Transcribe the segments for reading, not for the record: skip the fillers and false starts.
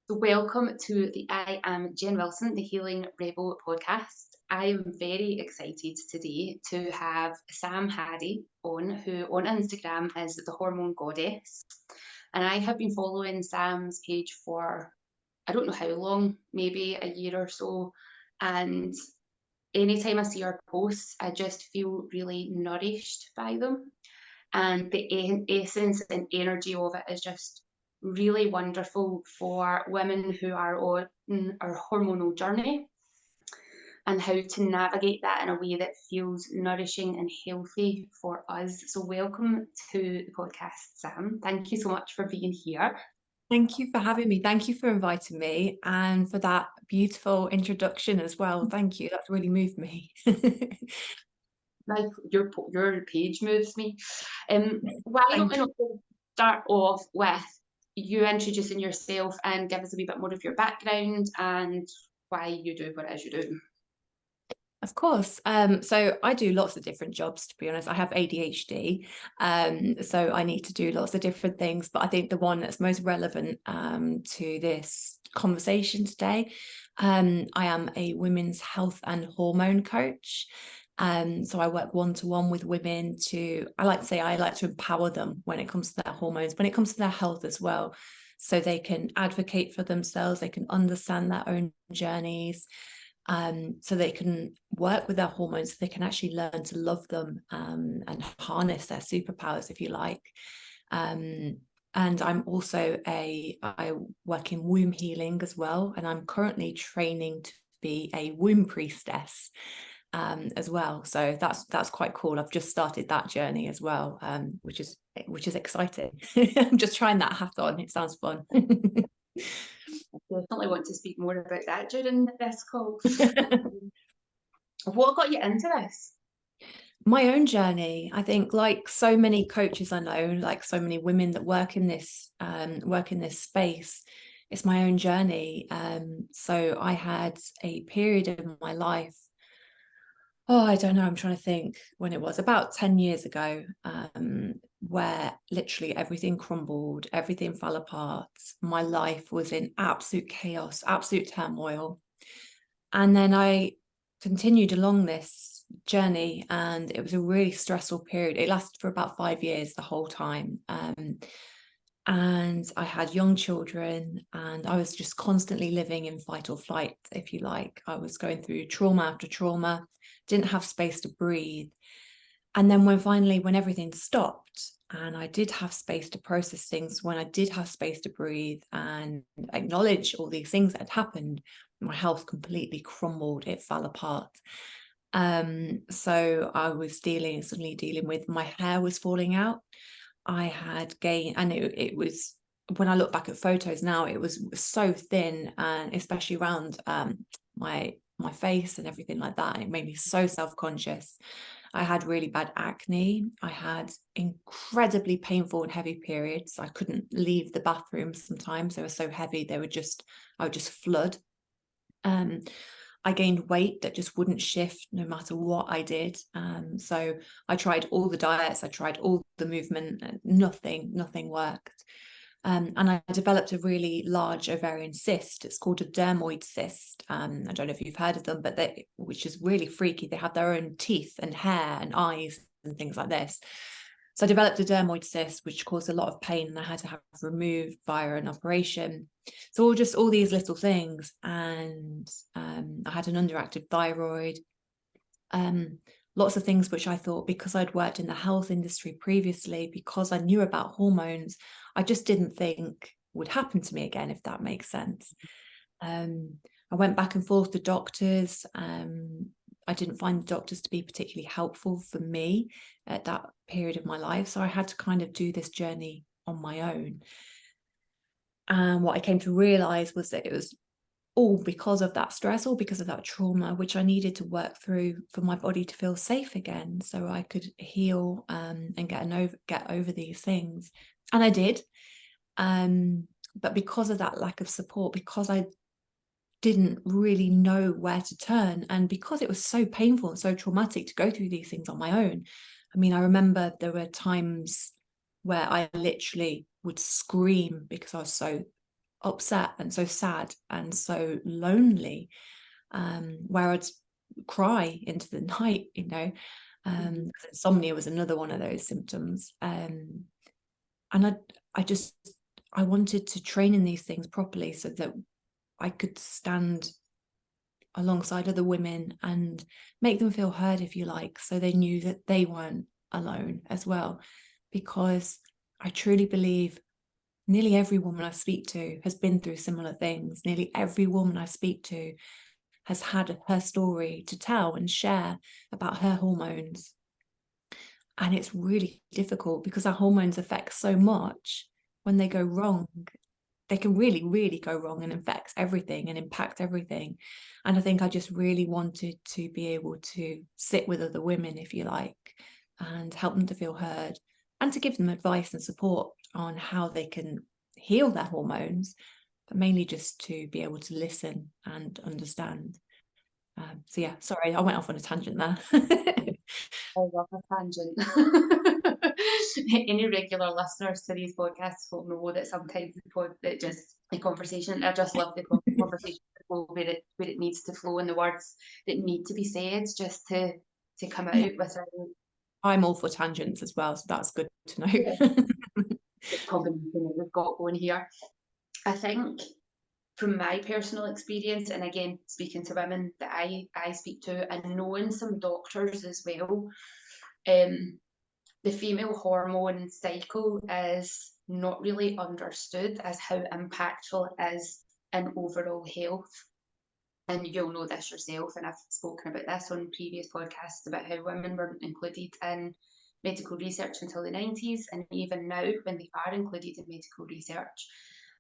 So welcome to the I Am Jen Wilson, the Healing Rebel podcast. I am very excited today to have Sam Hardy on, who on Instagram is the Hormone Goddess. And I have been following Sam's page for I don't know how long, maybe a year or so. And anytime I see her posts, I just feel really nourished by them, and the essence and energy of it is just really wonderful for women who are on our hormonal journey and how to navigate that in a way that feels nourishing and healthy for us. So, welcome to the podcast, Sam. Thank you so much for being here. Thank you for having me. Thank you for inviting me and for that beautiful introduction as well. Thank you. That's really moved me. Like your page moves me. Why don't Thank we you. not start off with you introducing yourself and give us a wee bit more of your background and why you do what it is you do? Of course. So I do lots of different jobs, to be honest. I have ADHD. So I need to do lots of different things. But I think the one that's most relevant to this conversation today, I am a women's health and hormone coach. So I work one-to-one with women I like to empower them when it comes to their hormones, when it comes to their health as well. So they can advocate for themselves, they can understand their own journeys, so they can work with their hormones, so they can actually learn to love them, and harness their superpowers, if you like. And I work in womb healing as well, and I'm currently training to be a womb priestess as well. So that's quite cool. I've just started that journey as well, which is exciting. I'm just trying that hat on. It sounds fun. Definitely want to speak more about that during this call. What got you into this? My own journey, I think, like so many coaches I know, like so many women that work in this space, it's my own journey. So I had a period of my life, oh, I don't know, I'm trying to think when it was, about 10 years ago, where literally everything crumbled, everything fell apart. My life was in absolute chaos, absolute turmoil. And then I continued along this journey, and it was a really stressful period. It lasted for about 5 years, the whole time. And I had young children, and I was just constantly living in fight or flight, if you like. I was going through trauma after trauma, didn't have space to breathe. And then when everything stopped and I did have space to process things, when I did have space to breathe and acknowledge all these things that had happened, my health completely crumbled. It fell apart. So I was suddenly dealing with, my hair was falling out. I had gained, and it was, when I look back at photos now, it was so thin, and especially around my face and everything like that. And it made me so self-conscious. I had really bad acne. I had incredibly painful and heavy periods. I couldn't leave the bathroom sometimes. They were so heavy, I would just flood. I gained weight that just wouldn't shift no matter what I did. So I tried all the diets, I tried all the movement, and nothing worked. And I developed a really large ovarian cyst. It's called a dermoid cyst. I don't know if you've heard of them, but which is really freaky. They have their own teeth and hair and eyes and things like this. So I developed a dermoid cyst, which caused a lot of pain, and I had to have removed via an operation. So all these little things. And I had an underactive thyroid. Lots of things which I thought, because I'd worked in the health industry previously, because I knew about hormones, I just didn't think would happen to me again, if that makes sense. I went back and forth to doctors. I didn't find the doctors to be particularly helpful for me at that period of my life. So I had to kind of do this journey on my own. And what I came to realize was that it was all because of that stress, all because of that trauma, which I needed to work through for my body to feel safe again, so I could heal, and get over these things. And I did. But because of that lack of support, because I didn't really know where to turn, and because it was so painful and so traumatic to go through these things on my own. I mean, I remember there were times where I literally would scream because I was so upset and so sad and so lonely, where I'd cry into the night, you know. Insomnia was another one of those symptoms. And I wanted to train in these things properly so that I could stand alongside other women and make them feel heard, if you like, so they knew that they weren't alone as well. Because I truly believe nearly every woman I speak to has been through similar things. Nearly every woman I speak to has had her story to tell and share about her hormones. And it's really difficult because our hormones affect so much. When they go wrong, they can really, really go wrong and affect everything and impact everything. And I think I just really wanted to be able to sit with other women, if you like, and help them to feel heard and to give them advice and support on how they can heal their hormones, but mainly just to be able to listen and understand. So yeah, sorry, I went off on a tangent there. I love a tangent. Any regular listeners to these podcasts will know that sometimes the conversation, I just love the conversation to flow where it needs to flow, and the words that need to be said just to come out Yeah. without I'm all for tangents as well, so that's good to know. the combination that we've got going here. I think from my personal experience, and again, speaking to women that I speak to and knowing some doctors as well, the female hormone cycle is not really understood as how impactful it is in overall health. And you'll know this yourself, and I've spoken about this on previous podcasts about how women weren't included in medical research until the 90s, and even now, when they are included in medical research,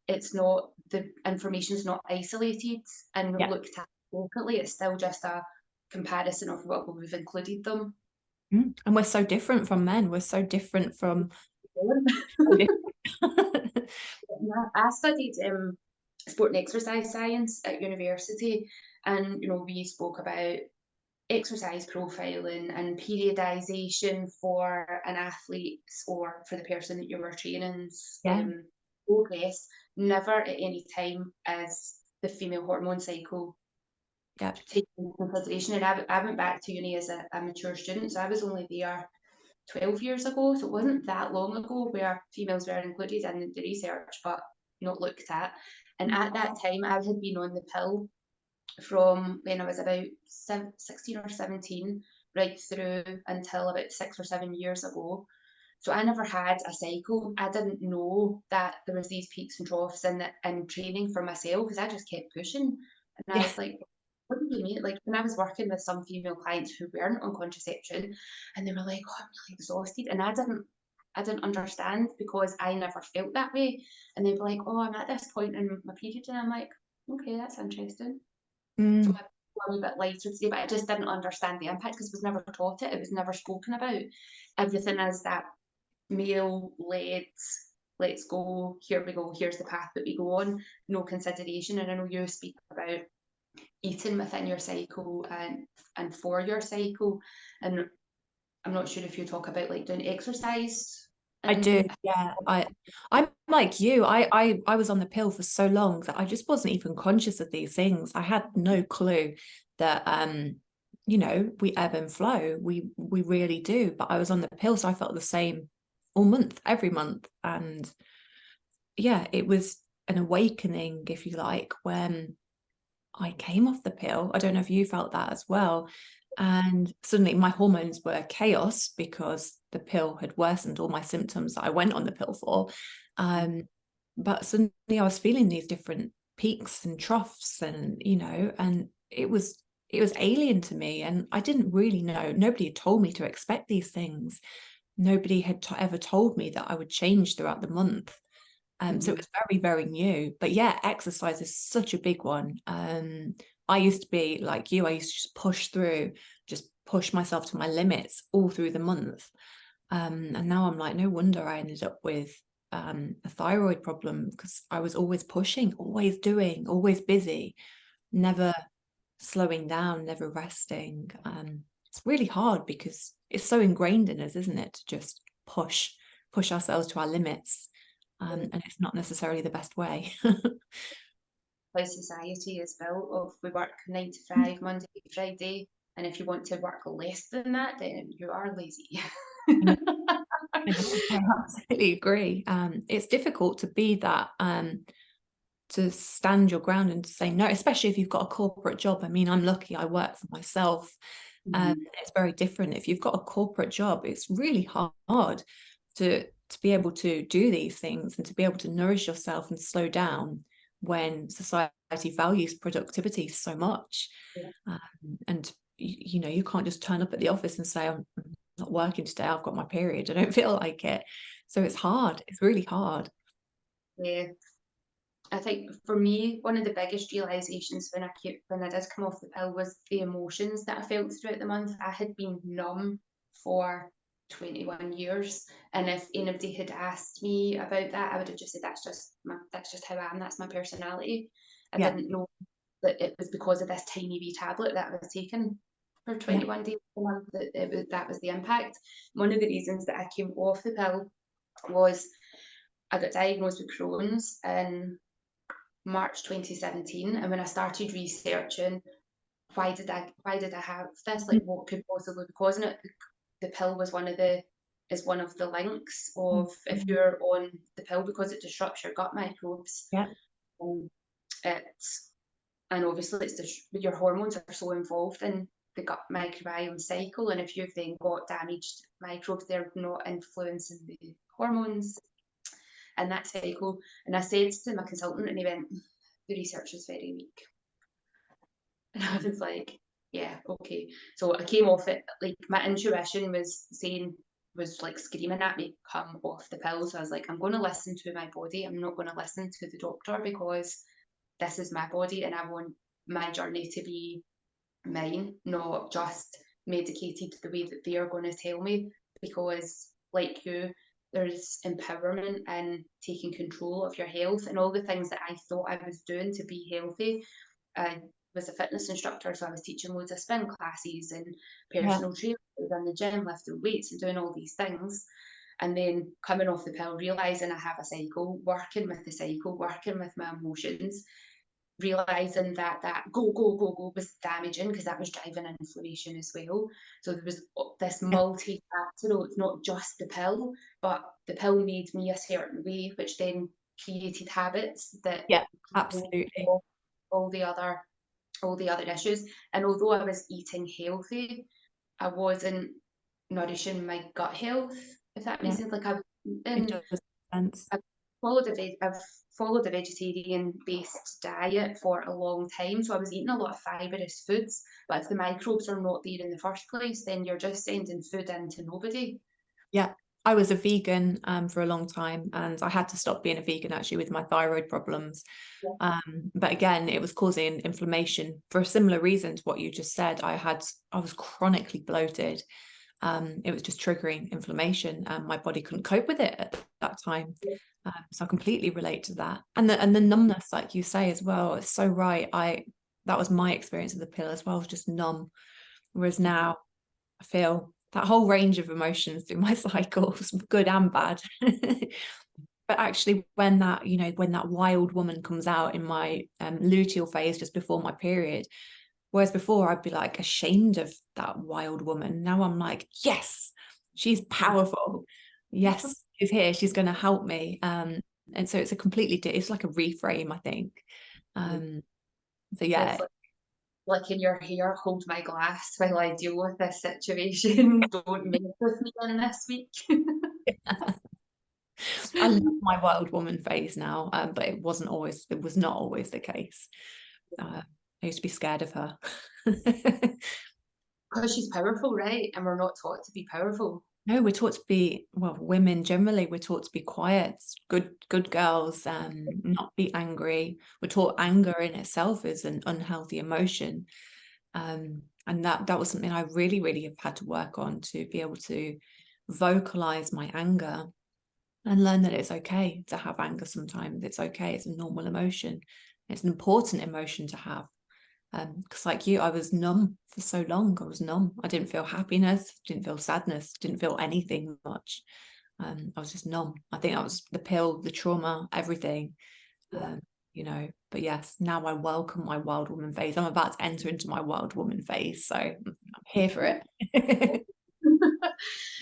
it's not, the information's not isolated and Yeah. looked at locally. It's still just a comparison of what we've included them. And we're so different from men. We're so different from. I studied sport and exercise science at university, and we spoke about exercise profiling and periodization for an athlete or for the person that you were training's Yeah. progress. Never at any time as the female hormone cycle Yeah. taken into consideration. And I went back to uni as a mature student, so I was only there 12 years ago, so it wasn't that long ago where females were included in the research but not looked at. And at that time, I had been on the pill from when I was about 16 or 17 right through until about 6 or 7 years ago. So I never had a cycle. I didn't know that there was these peaks and troughs in training for myself, because I just kept pushing. And I Yeah. was like, what do you mean? Like, when I was working with some female clients who weren't on contraception, and they were like, oh, I'm really exhausted. And I didn't understand, because I never felt that way. And they'd be like, oh, I'm at this point in my period. And I'm like, okay, that's interesting. So my a wee bit lighter today, but I just didn't understand the impact because it was never taught it. It was never spoken about. Everything is that male-led, let's go, here we go, here's the path that we go on, no consideration. And I know you speak about eating within your cycle and for your cycle. And I'm not sure if you talk about like doing exercise. I do, And yeah. I'm like you. I was on the pill for so long that I just wasn't even conscious of these things. I had no clue that we ebb and flow. We really do. But I was on the pill, so I felt the same all month, every month. And yeah, it was an awakening, if you like, when I came off the pill. I don't know if you felt that as well. And suddenly my hormones were chaos because the pill had worsened all my symptoms that I went on the pill for. But suddenly I was feeling these different peaks and troughs, and and it was alien to me, and I didn't really know. Nobody had told me to expect these things. Nobody had ever told me that I would change throughout the month. So it was very, very new. But yeah, exercise is such a big one. I used to be like you. I used to just push through, just push myself to my limits all through the month. And now I'm like, no wonder I ended up with a thyroid problem, because I was always pushing, always doing, always busy, never slowing down, never resting. It's really hard because it's so ingrained in us, isn't it, to just push ourselves to our limits. and it's not necessarily the best way. How society is built of we work 9 to 5, Monday to Friday, and if you want to work less than that, then you are lazy. I absolutely agree. It's difficult to be that, to stand your ground and to say no, especially if you've got a corporate job. I mean, I'm lucky I work for myself. It's very different. If you've got a corporate job, it's really hard to be able to do these things and to be able to nourish yourself and slow down when society values productivity so much. Yeah. And you know, you can't just turn up at the office and say, I'm not working today, I've got my period, I don't feel like it. So it's hard. It's really hard. Yeah. I think for me, one of the biggest realizations when I did come off the pill was the emotions that I felt throughout the month. I had been numb for 21 years, and if anybody had asked me about that, I would have just said that's just how I am. That's my personality. I Yeah. didn't know that it was because of this tiny wee tablet that I was taking for Yeah. 21 days a month that was the impact. One of the reasons that I came off the pill was I got diagnosed with Crohn's in March 2017, and when I started researching why did I have this, like what could possibly be causing it, the pill was one of the links of if you're on the pill because it disrupts your gut microbes. Yeah. um, it's and obviously your hormones are so involved in the gut microbiome cycle, and if you've then got damaged microbes, they're not influencing the hormones in that cycle. And I said to my consultant, and he went, the research is very weak. And I was like, yeah, okay. So I came off it, like my intuition was like screaming at me, come off the pills. So I was like, I'm going to listen to my body. I'm not going to listen to the doctor because this is my body and I want my journey to be mine, not just medicated the way that they are going to tell me. Because, like you, there's empowerment in taking control of your health and all the things that I thought I was doing to be healthy. I was a fitness instructor, so I was teaching loads of spin classes and Yeah. personal training in the gym, lifting weights and doing all these things. And then coming off the pill, realizing I have a cycle, working with the cycle, working with my emotions, realizing that go go go go was damaging because that was driving inflammation as well. So there was this Yeah. multifactorial. It's not just the pill, but the pill made me a certain way, which then created habits that Yeah. Absolutely. all the other all the other issues. And although I was eating healthy, I wasn't nourishing my gut health, if that makes Yeah. sense. Like It does make sense. I've I've followed a vegetarian based diet for a long time. So I was eating a lot of fibrous foods. But if the microbes are not there in the first place, then you're just sending food into nobody. Yeah. I was a vegan for a long time, and I had to stop being a vegan actually with my thyroid problems. Yeah. But again, it was causing inflammation for a similar reason to what you just said. I was chronically bloated. It was just triggering inflammation, and my body couldn't cope with it at that time. So I completely relate to that. And the numbness, like you say as well, it's so right. That was my experience of the pill as well. I was just numb. Whereas now I feel that whole range of emotions through my cycles, good and bad. But actually, when that wild woman comes out in my luteal phase just before my period, whereas before I'd be like ashamed of that wild woman, now I'm like, yes, she's powerful. Yes, she's here. She's going to help me. And so it's it's like a reframe, I think. So yeah. It's like in your hair, hold my glass while I deal with this situation. Don't mess with me in this week. I love my wild woman phase now, but it was not always the case. I used to be scared of her. Because she's powerful, right? And we're not taught to be powerful. No, we're taught to be, well, women generally, we're taught to be quiet, good girls, not be angry. We're taught anger in itself is an unhealthy emotion. And that was something I really, really have had to work on, to be able to vocalize my anger and learn that it's okay to have anger sometimes. It's okay. It's a normal emotion. It's an important emotion to have. Because like you, I was numb for so long. I was numb. I didn't feel happiness, didn't feel sadness, didn't feel anything much. I was just numb. I think that was the pill, the trauma, everything. Yeah. You know, but yes, now I welcome my wild woman phase. I'm about to enter into my wild woman phase, so I'm here for it.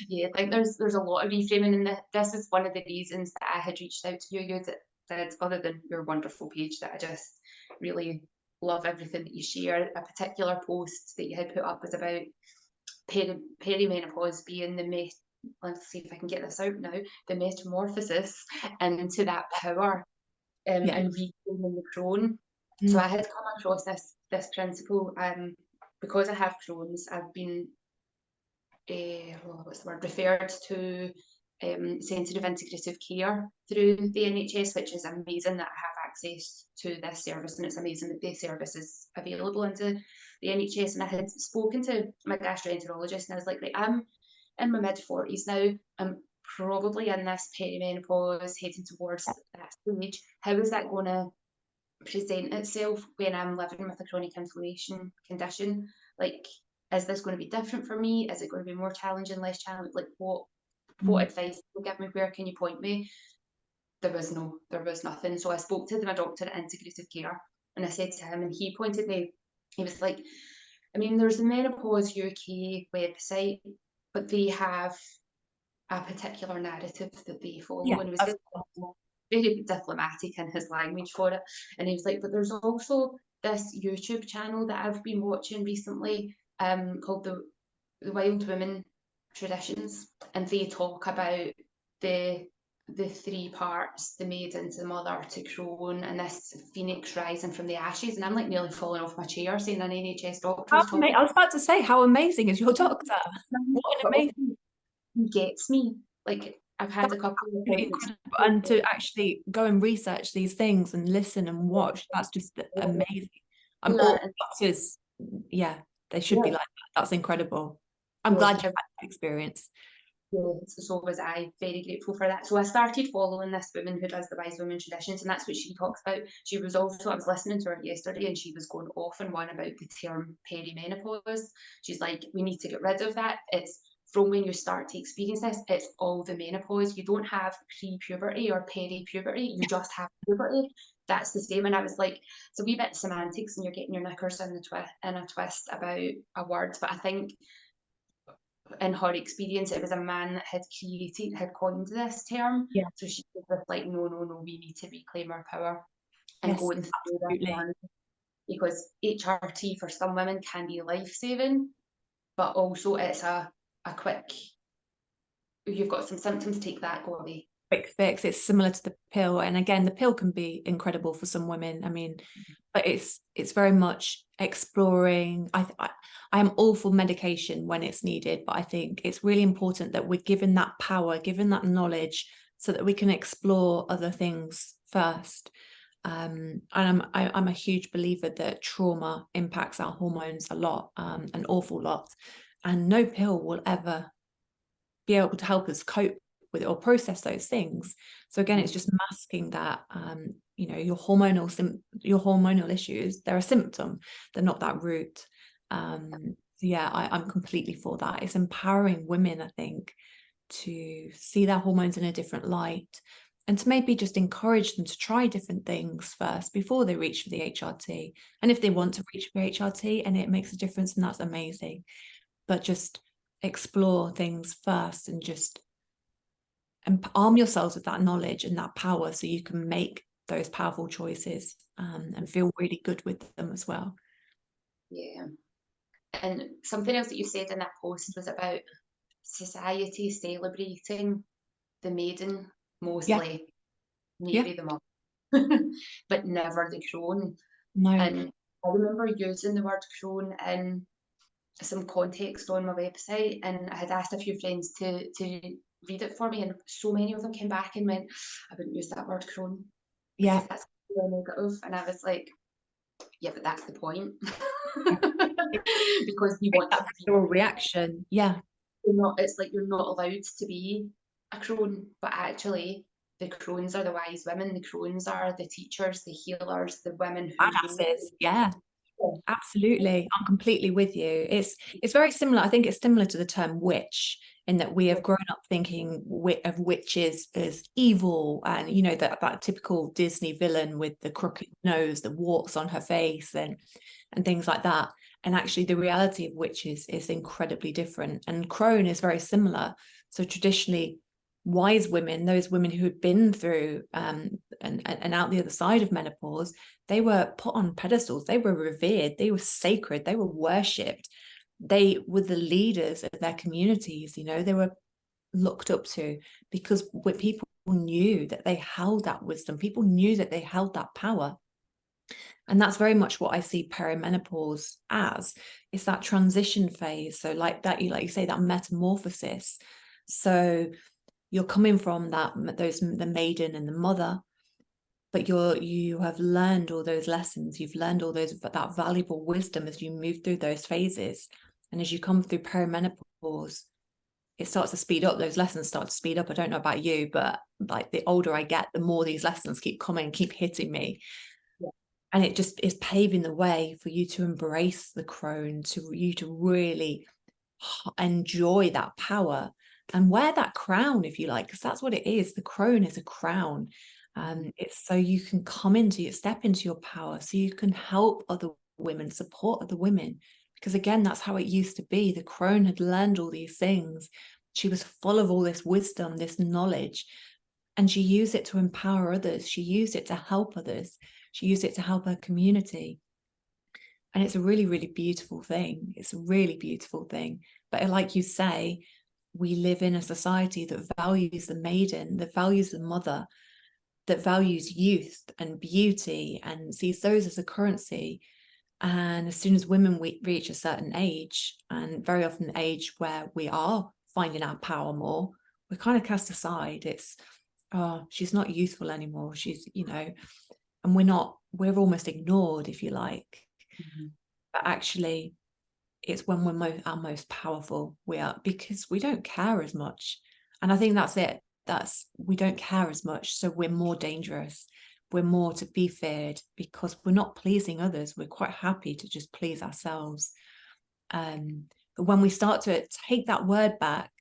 Yeah, I think there's a lot of reframing, and this is one of the reasons that I had reached out to you. You did, other than your wonderful page, that I just really love everything that you share. A particular post that you had put up was about perimenopause being let's see if I can get this out now, the metamorphosis into that power, Yeah. and reclaiming the crone. So I had come across this principle, because I have Crohn's. I've been what's the word, referred to sensitive integrative care through the NHS, which is amazing that I have access to this service, and it's amazing that this service is available into the NHS. And I had spoken to my gastroenterologist, and I was like, I'm in my mid-40s now, I'm probably in this perimenopause, heading towards that stage. How is that going to present itself when I'm living with a chronic inflammation condition? Like, is this going to be different for me? Is it going to be more challenging, less challenging? Like, what advice can you give me? Where can you point me? There was nothing. So I spoke to my doctor at integrative care, and I said to him, and he pointed me. He was like, I mean, there's the Menopause UK website, but they have a particular narrative that they follow. Yeah, And it was very diplomatic in his language for it. And he was like, but there's also this YouTube channel that I've been watching recently, called the Wild Women Traditions, and they talk about the three parts: the maiden to the mother to crone, and this phoenix rising from the ashes. And I'm like nearly falling off my chair saying an NHS doctor is talking. I was about to say, how amazing is your doctor? What an amazing. He gets me. Like, I've had a couple of appointments. And to actually go and research these things and listen and watch, that's just amazing. All doctors, yeah, they should be like that. That's incredible. I'm glad you had that experience. Yeah, so was I. Very grateful for that. So I started following this woman who does the Wise Women Traditions, and that's what she talks about. She was also, I was listening to her yesterday, and she was going off on one about the term perimenopause. She's like, we need to get rid of that. It's from when you start to experience this, it's all the menopause. You don't have pre-puberty or peri-puberty, you just have puberty. That's the same. And I was like, it's a wee bit semantics, and you're getting your knickers in a twist about a word. But I think in her experience, it was a man that had coined this term. Yeah. So she was like, no, we need to reclaim our power and Yes, going through that one. Because HRT for some women can be life-saving, but also it's a quick, you've got some symptoms, take that, go away. Quick fix. It's similar to the pill, and again, the pill can be incredible for some women. I mean, but it's very much exploring. I am all for medication when it's needed, but I think it's really important that we're given that power, given that knowledge, so that we can explore other things first. And I'm a huge believer that trauma impacts our hormones a lot, an awful lot, and no pill will ever be able to help us cope with it or process those things. So again, it's just masking that, you know, your hormonal issues, they're a symptom, they're not that root. So yeah, I'm completely for that. It's empowering women, I think, to see their hormones in a different light, and to maybe just encourage them to try different things first before they reach for the HRT. And if they want to reach for HRT and it makes a difference, then that's amazing. But just explore things first and just arm yourselves with that knowledge and that power so you can make those powerful choices, and feel really good with them as well. Yeah. And something else that you said in that post was about society celebrating the maiden, mostly, maybe the mum, but never the crone. No. And I remember using the word crone in some context on my website, and I had asked a few friends to read it for me, and so many of them came back and went, I wouldn't use that word crone because that's really negative. And I was like, yeah, but that's the point. Because you want that visceral reaction. Yeah. It's like you're not allowed to be a crone, but actually the crones are the wise women. The crones are the teachers, the healers, the women who Badasses. Yeah. Absolutely. I'm completely with you. It's very similar. I think it's similar to the term witch, in that we have grown up thinking of witches as evil, and you know, that typical Disney villain with the crooked nose, the warts on her face, and things like that. And actually the reality of witches is incredibly different. And crone is very similar. So traditionally, wise women, those women who had been through and out the other side of menopause, they were put on pedestals, they were revered, they were sacred, they were worshipped, they were the leaders of their communities, you know, they were looked up to, because people knew that they held that wisdom, people knew that they held that power. And that's very much what I see perimenopause as. It's that transition phase. So like you say, that metamorphosis. So you're coming from the maiden and the mother, but you have learned all those lessons, you've learned all that valuable wisdom as you move through those phases. And as you come through perimenopause, it starts to speed up. Those lessons start to speed up. I don't know about you, but like the older I get, the more these lessons keep coming, keep hitting me. Yeah. And it just is paving the way for you to embrace the crone, to you to really enjoy that power and wear that crown, if you like, because that's what it is. The crone is a crown. It's so you can step into your power, so you can help other women, support other women. Because again, that's how it used to be. The crone had learned all these things. She was full of all this wisdom, this knowledge, and she used it to empower others. She used it to help others. She used it to help her community. And it's a really, really beautiful thing. It's a really beautiful thing. But like you say, we live in a society that values the maiden, that values the mother, that values youth and beauty and sees those as a currency. And as soon as women reach a certain age, and very often the age where we are finding our power more, we're kind of cast aside. It's, oh, she's not youthful anymore. She's, you know, and we're almost ignored, if you like. Mm-hmm. But actually, it's when we're our most powerful we are, because we don't care as much. And I think that's it. We don't care as much, so we're more dangerous, we're more to be feared, because we're not pleasing others, we're quite happy to just please ourselves. But when we start to take that word back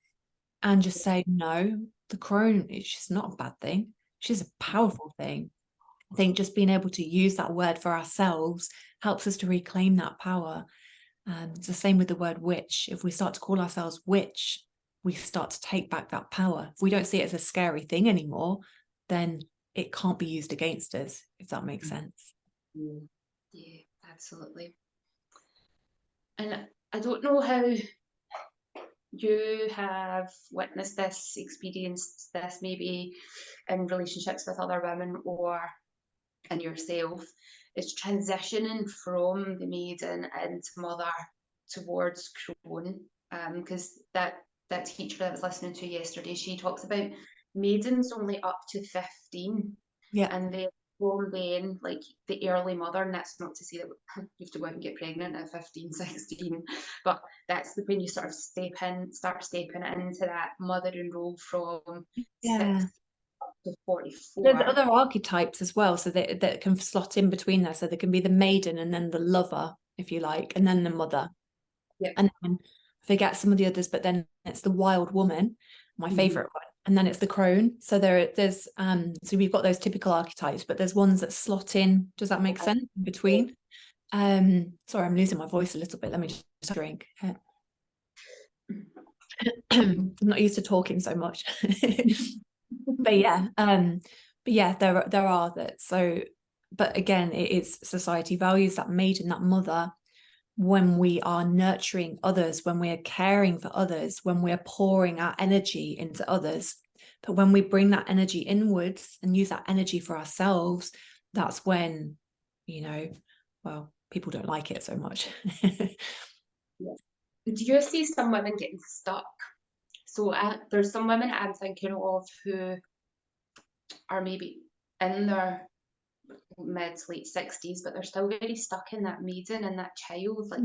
and just say, no, the crone, she's not a bad thing, she's a powerful thing. I think just being able to use that word for ourselves helps us to reclaim that power. It's the same with the word witch. If we start to call ourselves witch, we start to take back that power. If we don't see it as a scary thing anymore, then it can't be used against us, if that makes sense. Yeah, absolutely. And I don't know how you have witnessed this, experienced this, maybe in relationships with other women or in yourself, is transitioning from the maiden into mother towards crone. Because that teacher that I was listening to yesterday, she talks about maidens only up to 15, Yeah. and then from then, like the early mother, and that's not to say that you have to go out and get pregnant at 15, 16, but that's when you sort of start stepping into that mothering role from Yeah. 6 to 44. There's other archetypes as well, so that can slot in between there. So there can be the maiden and then the lover, if you like, and then the mother. Yeah. And then I forget some of the others, but then it's the wild woman, my favorite one, and then it's the crone. So there's so we've got those typical archetypes, but there's ones that slot in. Does that make sense? In between. Sorry, I'm losing my voice a little bit. Let me just drink. I'm not used to talking so much. But yeah, there are that. So, but again, it is society values that maiden, that mother, when we are nurturing others, when we are caring for others, when we're pouring our energy into others. But when we bring that energy inwards and use that energy for ourselves, that's when, you know, well, people don't like it so much. Do you see some women getting stuck? So there's some women I'm thinking of who are maybe in their mid to late 60s, but they're still very stuck in that maiden and that child. Like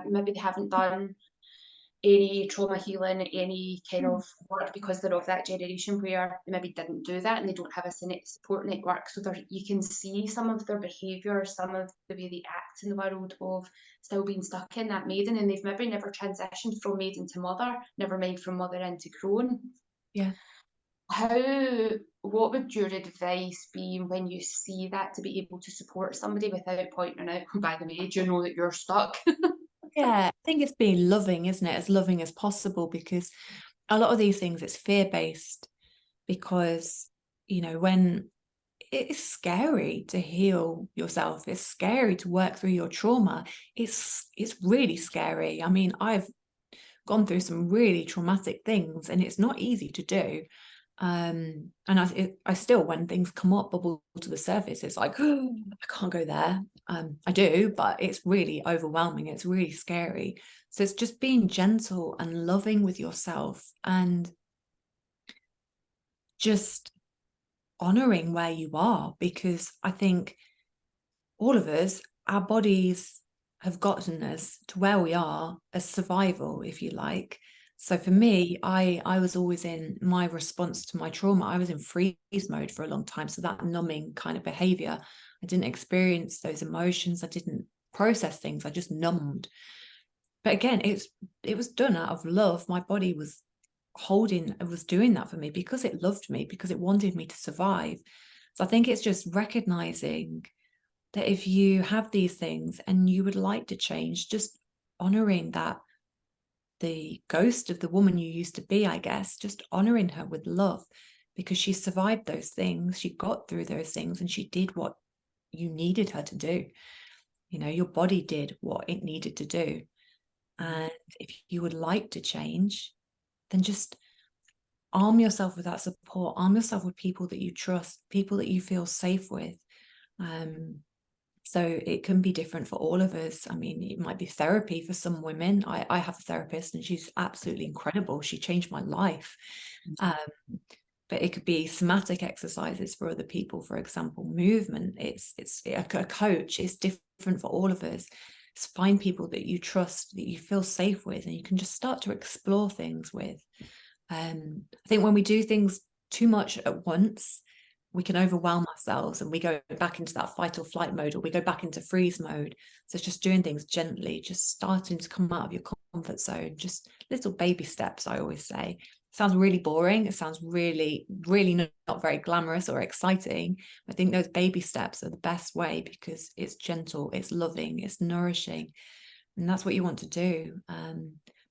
maybe they haven't done any trauma healing, any kind of work, because they're of that generation where they maybe didn't do that and they don't have a support network. So you can see some of their behaviour, some of the way they act in the world of still being stuck in that maiden, and they've maybe never transitioned from maiden to mother, never mind from mother into crone. Yeah. What would your advice be when you see that, to be able to support somebody without pointing out, "Oh, by the way, do you know that you're stuck?" Yeah, I think it's being loving, isn't it? As loving as possible, because a lot of these things, it's fear-based, because, you know, when it's scary to heal yourself, it's scary to work through your trauma. It's really scary. I mean, I've gone through some really traumatic things, and it's not easy to do. And I still, when things come up, bubble to the surface, it's like, oh, I can't go there. I do, but it's really overwhelming. It's really scary. So it's just being gentle and loving with yourself, and just honoring where you are, because I think all of us, our bodies have gotten us to where we are as survival, if you like. So for me, I was always in my response to my trauma, I was in freeze mode for a long time. So that numbing kind of behavior, I didn't experience those emotions. I didn't process things. I just numbed. But again, it was done out of love. My body was doing that for me because it loved me, because it wanted me to survive. So I think it's just recognizing that if you have these things and you would like to change, just honoring that, the ghost of the woman you used to be, I guess, just honoring her with love, because she survived those things, she got through those things, and she did what you needed her to do. You know, your body did what it needed to do. And if you would like to change, then just arm yourself with that support, arm yourself with people that you trust, people that you feel safe with. So it can be different for all of us. I mean, it might be therapy for some women. I have a therapist and she's absolutely incredible. She changed my life. But it could be somatic exercises for other people, for example, movement. It's a coach. It's different for all of us. It's find people that you trust, that you feel safe with, and you can just start to explore things with. I think when we do things too much at once, we can overwhelm ourselves and we go back into that fight or flight mode, or we go back into freeze mode. So it's just doing things gently, just starting to come out of your comfort zone, just little baby steps, I always say. It sounds really boring. It sounds really, really not very glamorous or exciting. I think those baby steps are the best way, because it's gentle, it's loving, it's nourishing. And that's what you want to do.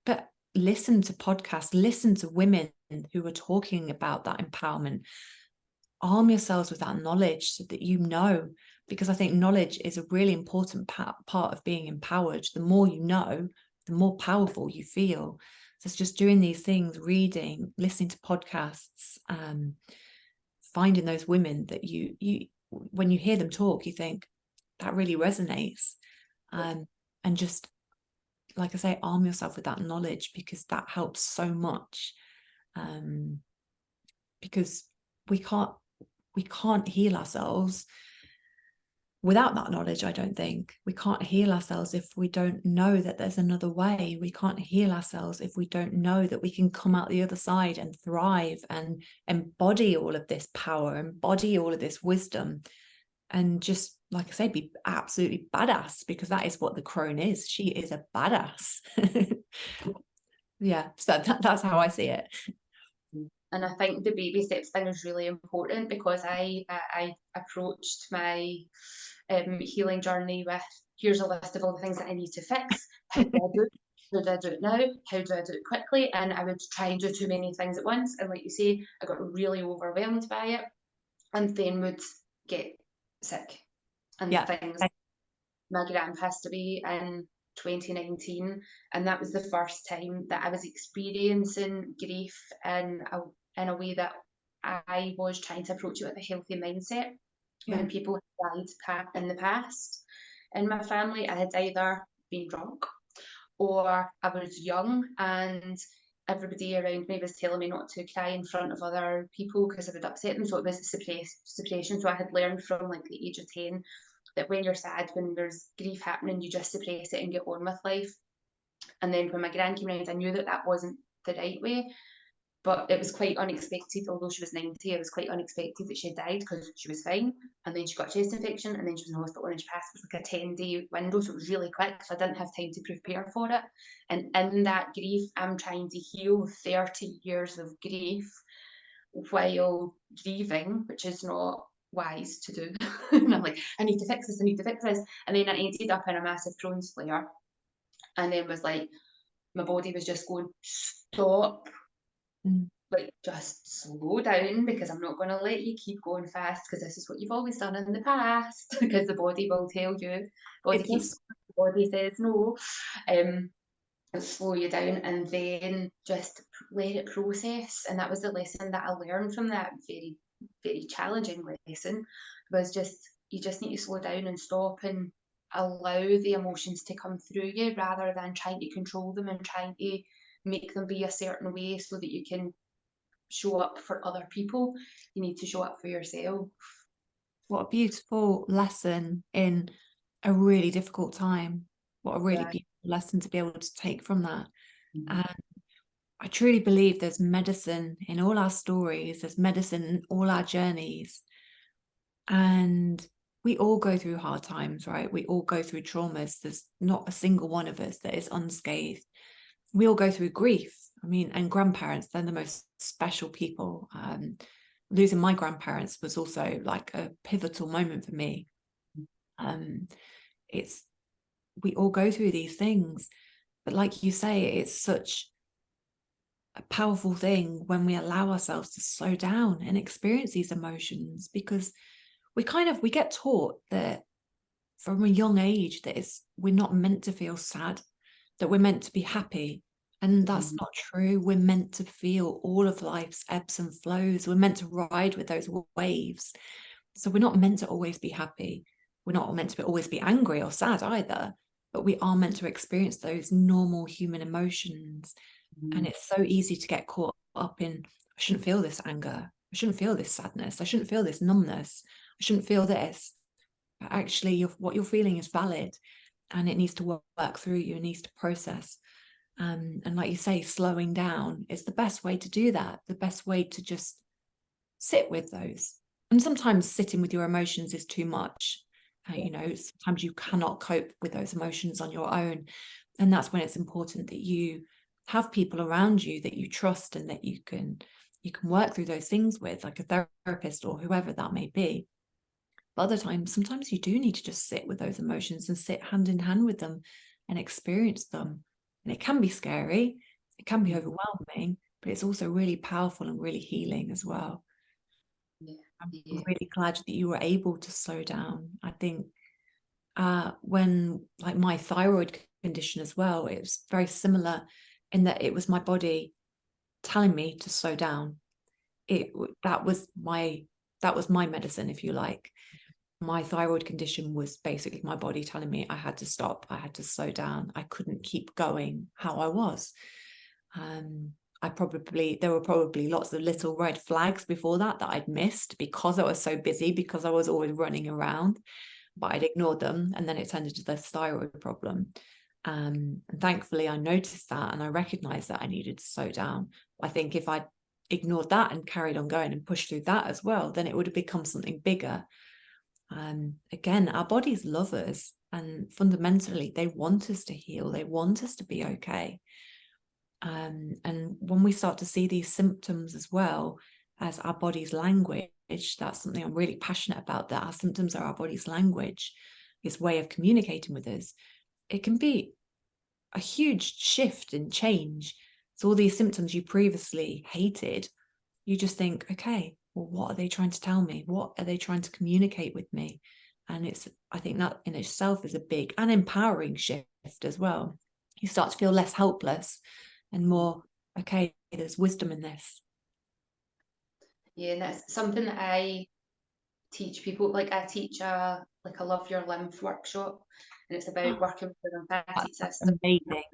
But listen to podcasts, listen to women who are talking about that empowerment. Arm yourselves with that knowledge so that you know, because I think knowledge is a really important part of being empowered. The more you know, the more powerful you feel. So it's just doing these things, reading, listening to podcasts, finding those women that you when you hear them talk, you think that really resonates. And just, like I say, arm yourself with that knowledge, because that helps so much. Because we can't heal ourselves without that knowledge. I don't think we can't heal ourselves if we don't know that there's another way. We can't heal ourselves if we don't know that we can come out the other side and thrive and embody all of this power, embody all of this wisdom, and just, like I say, be absolutely badass, because that is what the crone is. She is a badass. Yeah, so that's how I see it. And I think the baby steps thing is really important, because I approached my healing journey with, here's a list of all the things that I need to fix. How do I do it? How do I do it now? How do I do it quickly? And I would try and do too many things at once. And like you say, I got really overwhelmed by it, and then would get sick and Yeah. things. My gran passed away in 2019, and that was the first time that I was experiencing grief in a way that I was trying to approach it with a healthy mindset. Yeah. When people had died in the past in my family, I had either been drunk, or I was young and everybody around me was telling me not to cry in front of other people because I would upset them. So it was suppression. So I had learned from like the age of 10 that when you're sad, when there's grief happening, you just suppress it and get on with life. And then when my gran came round, I knew that that wasn't the right way, but it was quite unexpected. Although she was 90, it was quite unexpected that she had died because she was fine. And then she got a chest infection, and then she was in hospital, and she passed. It was like a 10-day window, so it was really quick. So I didn't have time to prepare for it. And in that grief, I'm trying to heal 30 years of grief while grieving, which is not wise to do. And I'm like, I need to fix this, I need to fix this. And then I ended up in a massive Crohn's flare, and then was like, my body was just going, stop, Mm. like just slow down, because I'm not going to let you keep going fast, because this is what you've always done in the past. Because the body will tell you, body It keeps, does. body says no. um Slow you down, and then just let it process. And that was the lesson that I learned from that very, very challenging lesson, was just, you just need to slow down and stop and allow the emotions to come through you, rather than trying to control them and trying to make them be a certain way so that you can show up for other people. You need to show up for yourself. What a beautiful lesson in a really difficult time. What a really Yeah. beautiful lesson to be able to take from that. Mhm. And I truly believe there's medicine in all our stories, there's medicine in all our journeys. And we all go through hard times, right? We all go through traumas. There's not a single one of us that is unscathed. We all go through grief. I mean, and grandparents, they're the most special people. Losing my grandparents was also like a pivotal moment for me. It's we all go through these things, but like you say, it's such a powerful thing when we allow ourselves to slow down and experience these emotions, because we get taught that from a young age that we're not meant to feel sad, that we're meant to be happy. And that's Mhm. not true. We're meant to feel all of life's ebbs and flows. We're meant to ride with those waves. So we're not meant to always be happy. We're not meant to always be angry or sad either, but we are meant to experience those normal human emotions. And Mhm. it's so easy to get caught up in, I shouldn't feel this anger. I shouldn't feel this sadness. I shouldn't feel this numbness. I shouldn't feel this. But actually, what you're feeling is valid, and it needs to work through you. It needs to process. And like you say, slowing down is the best way to do that. The best way to just sit with those. And sometimes sitting with your emotions is too much. Sometimes you cannot cope with those emotions on your own. And that's when it's important that you have people around you that you trust and that you can work through those things with, like a therapist or whoever that may be. But other times, sometimes you do need to just sit with those emotions and sit hand in hand with them and experience them. And it can be scary, it can be Mhm. overwhelming, but it's also really powerful and really healing as well. Yeah. I'm Yeah. really glad that you were able to slow down. I think when, like, my thyroid condition as well, it was very similar in that it was my body telling me to slow down. It that was my medicine, if you like. My thyroid condition was basically my body telling me I had to stop, I had to slow down, I couldn't keep going how I was. There were probably lots of little red flags before that I'd missed because I was so busy, because I was always running around, but I'd ignored them, and then it turned into this thyroid problem. And thankfully I noticed that and I recognized that I needed to slow down. I think if I'd ignored that and carried on going and pushed through that as well, then it would have become something bigger. Again, our bodies love us, and fundamentally they want us to heal, they want us to be okay. And when we start to see these symptoms as well as our body's language, that's something I'm really passionate about, that our symptoms are our body's language, its way of communicating with us. It can be a huge shift and change. So all these symptoms you previously hated, you just think, okay, well, what are they trying to tell me? What are they trying to communicate with me? And I think that in itself is a big and empowering shift as well. You start to feel less helpless and more, okay, there's wisdom in this. Yeah, and that's something that I teach people. Like, I teach a love your lymph workshop, and it's about working with the lymphatic That's system. amazing.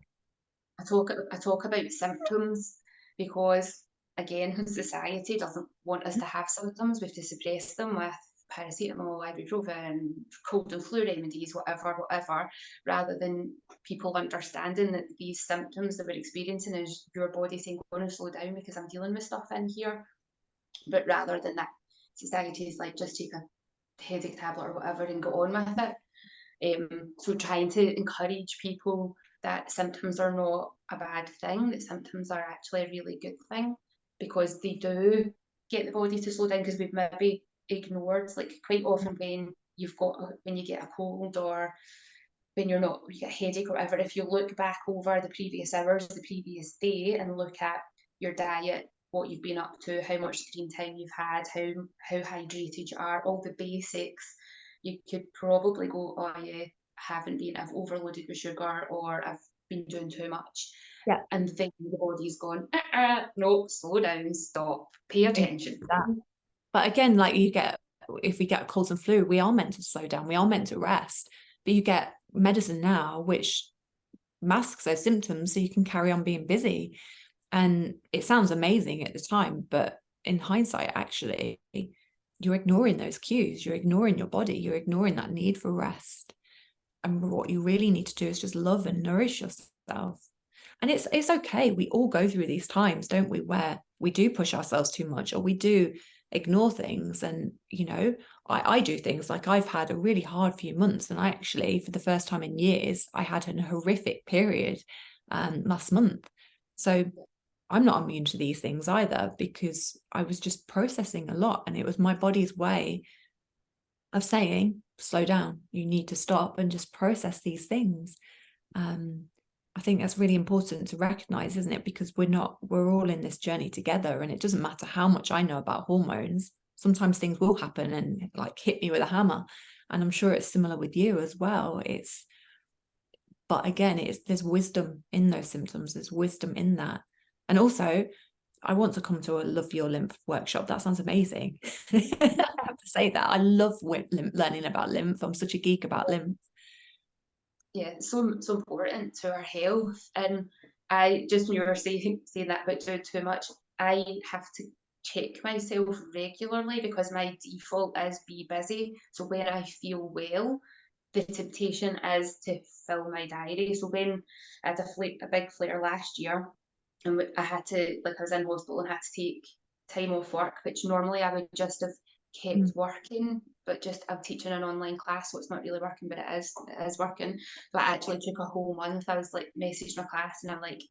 I talk about symptoms because, again, society doesn't want us to have symptoms. We have to suppress them with paracetamol, ibuprofen, cold and flu remedies, whatever, rather than people understanding that these symptoms that we're experiencing is your body saying, going to slow down because I'm dealing with stuff in here. But rather than that, society is like, just take a headache tablet or whatever and go on with it. So trying to encourage people that symptoms are not a bad thing, that symptoms are actually a really good thing, because they do get the body to slow down, because we've maybe ignored, like quite often when you get a cold, or when you get a headache or whatever, if you look back over the previous hours, the previous day, and look at your diet, what you've been up to, how much screen time you've had, how hydrated you are, all the basics, you could probably go, oh yeah, I've overloaded with sugar, or I've been doing too much. Yeah. And then the body's gone, no, slow down, stop, pay attention. But again, like if we get colds and flu, we are meant to slow down, we are meant to rest. But you get medicine now which masks those symptoms so you can carry on being busy. And it sounds amazing at the time, but in hindsight, actually, you're ignoring those cues, you're ignoring your body, you're ignoring that need for rest. And what you really need to do is just love and nourish yourself. And it's okay. We all go through these times, don't we, where we do push ourselves too much, or we do ignore things. And, I do things like, I've had a really hard few months, and I actually, for the first time in years, I had a horrific period last month. So I'm not immune to these things either, because I was just processing a lot, and it was my body's way of saying, slow down, you need to stop and just process these things. I think that's really important to recognize, isn't it? Because we're all in this journey together, and it doesn't matter how much I know about hormones. Sometimes things will happen and like hit me with a hammer. And I'm sure it's similar with you as well. But again, there's wisdom in those symptoms. There's wisdom in that. And also, I want to come to a Love Your Lymph workshop. That sounds amazing. I have to say that. I love learning about lymph. I'm such a geek about lymph. Yeah, it's so important to our health. And I just, when you were saying that about doing too much, I have to check myself regularly, because my default is be busy. So when I feel well, the temptation is to fill my diary. So when I had a big flare last year, and I had to, like, I was in hospital and had to take time off work, which normally I would just have kept working, but just I'm teaching an online class, so it's not really working, but it is working. But I actually took a whole month. I was like, messaged my class and I'm like,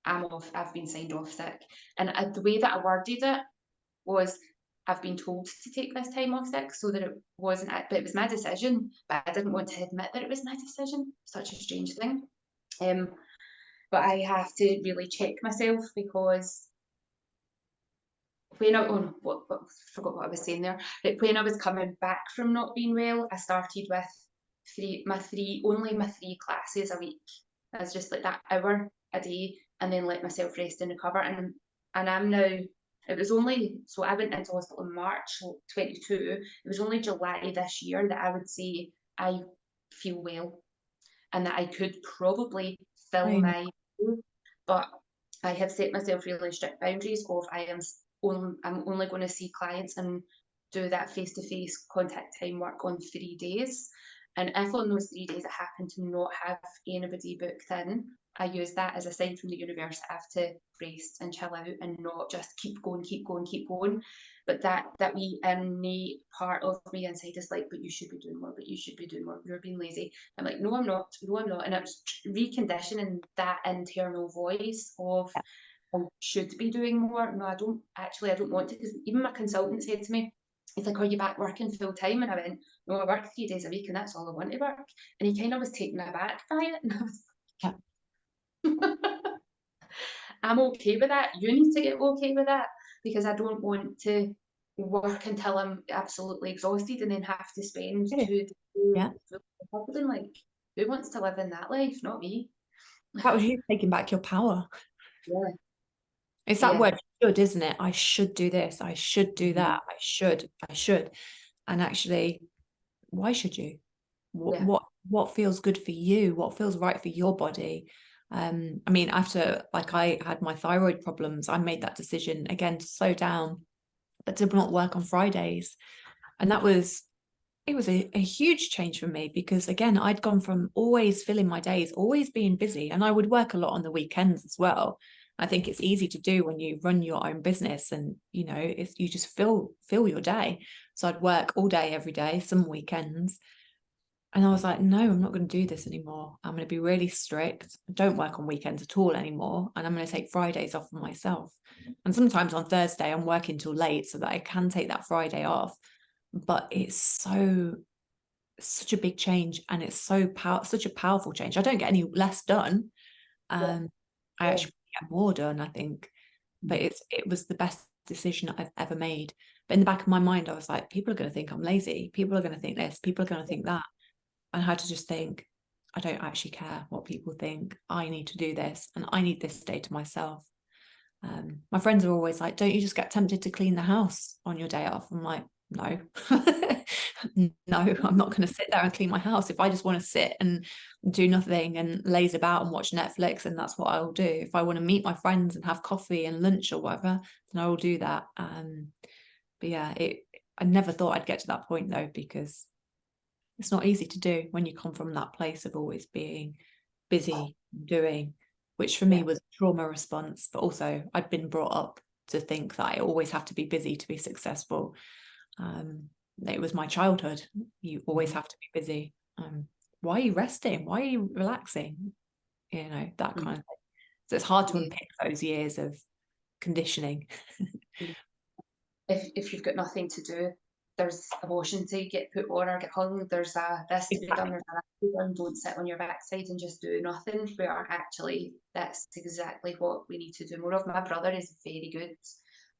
I'm off, I've been signed off sick. And the way that I worded it was, I've been told to take this time off sick, so that it wasn't, but it was my decision, but I didn't want to admit that it was my decision. Such a strange thing. But I have to really check myself, because when I forgot what I was saying there. But when I was coming back from not being well, I started with only my 3 classes a week. I was just like that hour a day, and then let myself rest and recover. And I'm now. It was only, so I went into hospital in March 22. It was only July this year that I would say I feel well, and that I could probably fill my, but I have set myself really strict boundaries of, I'm only going to see clients and do that face-to-face contact time work on 3 days. And if on those 3 days I happen to not have anybody booked in, I use that as a sign from the universe. I have to rest and chill out and not just keep going. But that wee innate part of me inside is like, but you should be doing more, you're being lazy. I'm like, no, I'm not. And I was reconditioning that internal voice of, I should be doing more. No, I don't want to, because even my consultant said to me, he's like, are you back working full time? And I went, no, I work 3 days a week and that's all I want to work. And he kind of was taken aback by it. And I was like, I'm okay with that. You need to get okay with that, because I don't want to work until I'm absolutely exhausted and then have to spend 2 days recovering. Like, who wants to live in that life? Not me. That was you taking back your power. Yeah. It's that word should, isn't it? I should do this. I should do that. I should. And actually, why should you? What feels good for you? What feels right for your body? I mean, after, like, I had my thyroid problems, I made that decision again to slow down, but to not work on Fridays. And it was a huge change for me, because again, I'd gone from always filling my days, always being busy, and I would work a lot on the weekends as well. I think it's easy to do when you run your own business, and if you just fill your day. So I'd work all day every day, some weekends. And I was like, no, I'm not going to do this anymore. I'm going to be really strict. I don't work on weekends at all anymore. And I'm going to take Fridays off for myself. And sometimes on Thursday, I'm working till late so that I can take that Friday off. But it's such a big change, and it's such a powerful change. I don't get any less done. I actually get more done, I think. But it was the best decision I've ever made. But in the back of my mind, I was like, people are going to think I'm lazy. People are going to think this. People are going to think that. And I had to just think, I don't actually care what people think. I need to do this, and I need this day to myself. My friends are always like, don't you just get tempted to clean the house on your day off? I'm like, no. No, I'm not going to sit there and clean my house. If I just want to sit and do nothing and laze about and watch Netflix, and that's what I'll do. If I want to meet my friends and have coffee and lunch or whatever, then I will do that. But yeah, I never thought I'd get to that point though, because it's not easy to do when you come from that place of always being busy doing, which for me was a trauma response. But also I'd been brought up to think that I always have to be busy to be successful. It was my childhood. You always have to be busy. Why are you resting? Why are you relaxing? That kind of thing. So it's hard to unpick those years of conditioning. If you've got nothing to do, there's a washing to get put on or get hung, there's this to be done, there's that to be done. Don't sit on your backside and just do nothing, where actually that's exactly what we need to do more of. My brother is very good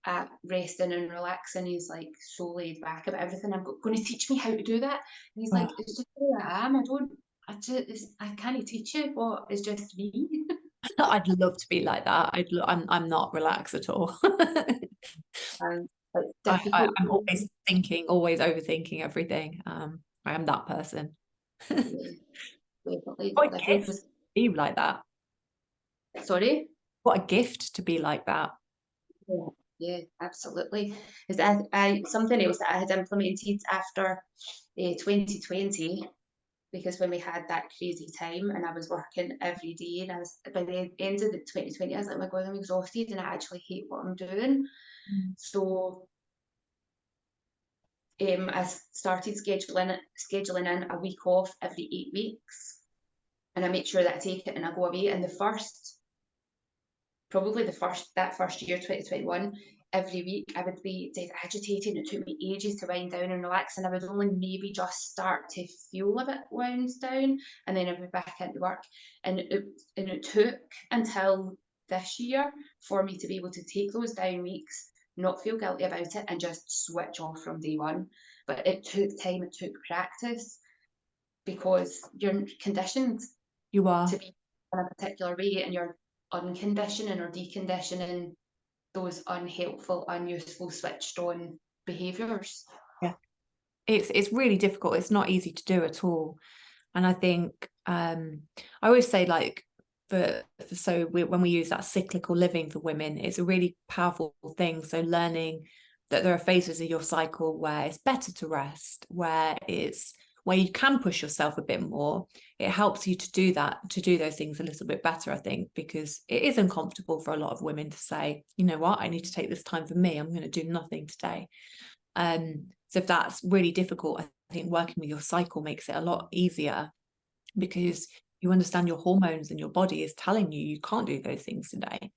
at resting and relaxing. He's like so laid back about everything. I'm going to teach me how to do that. And he's like, it's just who I am. I can't teach you what is just me. I'd love to be like that. I'm not relaxed at all. It's difficult. I'm always thinking, always overthinking everything. I am that person. Definitely. What a gift to be like that. Sorry? What a gift to be like that. Yeah, absolutely. Is that something else that I had implemented after 2020, because when we had that crazy time and I was working every day, and I was, by the end of the 2020, I was like, oh my God, I'm exhausted and I actually hate what I'm doing. So I started scheduling in a week off every 8 weeks, and I make sure that I take it and I go away. And that first year, 2021, every week I would be dead agitated. It took me ages to wind down and relax, and I would only maybe just start to feel a bit wound down, and then I'd be back into work. And it took until this year for me to be able to take those down weeks, not feel guilty about it, and just switch off from day one. But it took time, it took practice, because you're conditioned You are. to be in a particular way, and you're unconditioning or deconditioning those unhelpful, unuseful, switched on behaviours. Yeah. It's really difficult. It's not easy to do at all. And I think I always say, like, when we use that cyclical living for women, it's a really powerful thing. So learning that there are phases of your cycle where it's better to rest, where you can push yourself a bit more. It helps you to do those things a little bit better, I think, because it is uncomfortable for a lot of women to say, you know what, I need to take this time for me. I'm going to do nothing today. So if that's really difficult, I think working with your cycle makes it a lot easier, because you understand your hormones and your body is telling you can't do those things today.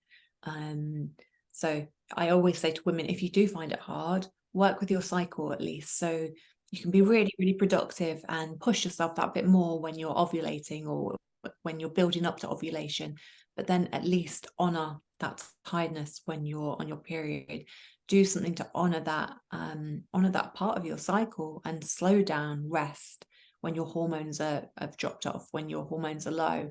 So I always say to women, if you do find it hard, work with your cycle at least, so you can be really, really productive and push yourself that bit more when you're ovulating or when you're building up to ovulation. But then at least honor that tiredness when you're on your period. Do something to honor that part of your cycle, and slow down, rest when your hormones have dropped off, when your hormones are low.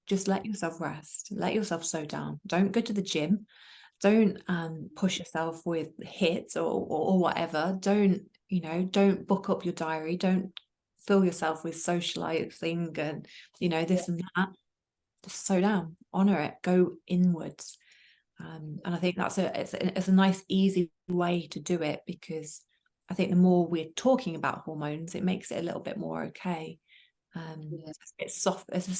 Just let yourself rest, let yourself slow down. Don't go to the gym. Don't push yourself with hits or whatever. Don't book up your diary. Don't fill yourself with socializing and this and that. Just slow down, honor it, go inwards. And I think it's a nice, easy way to do it, because I think the more we're talking about hormones, it makes it a little bit more okay. Yeah. It's soft. It's a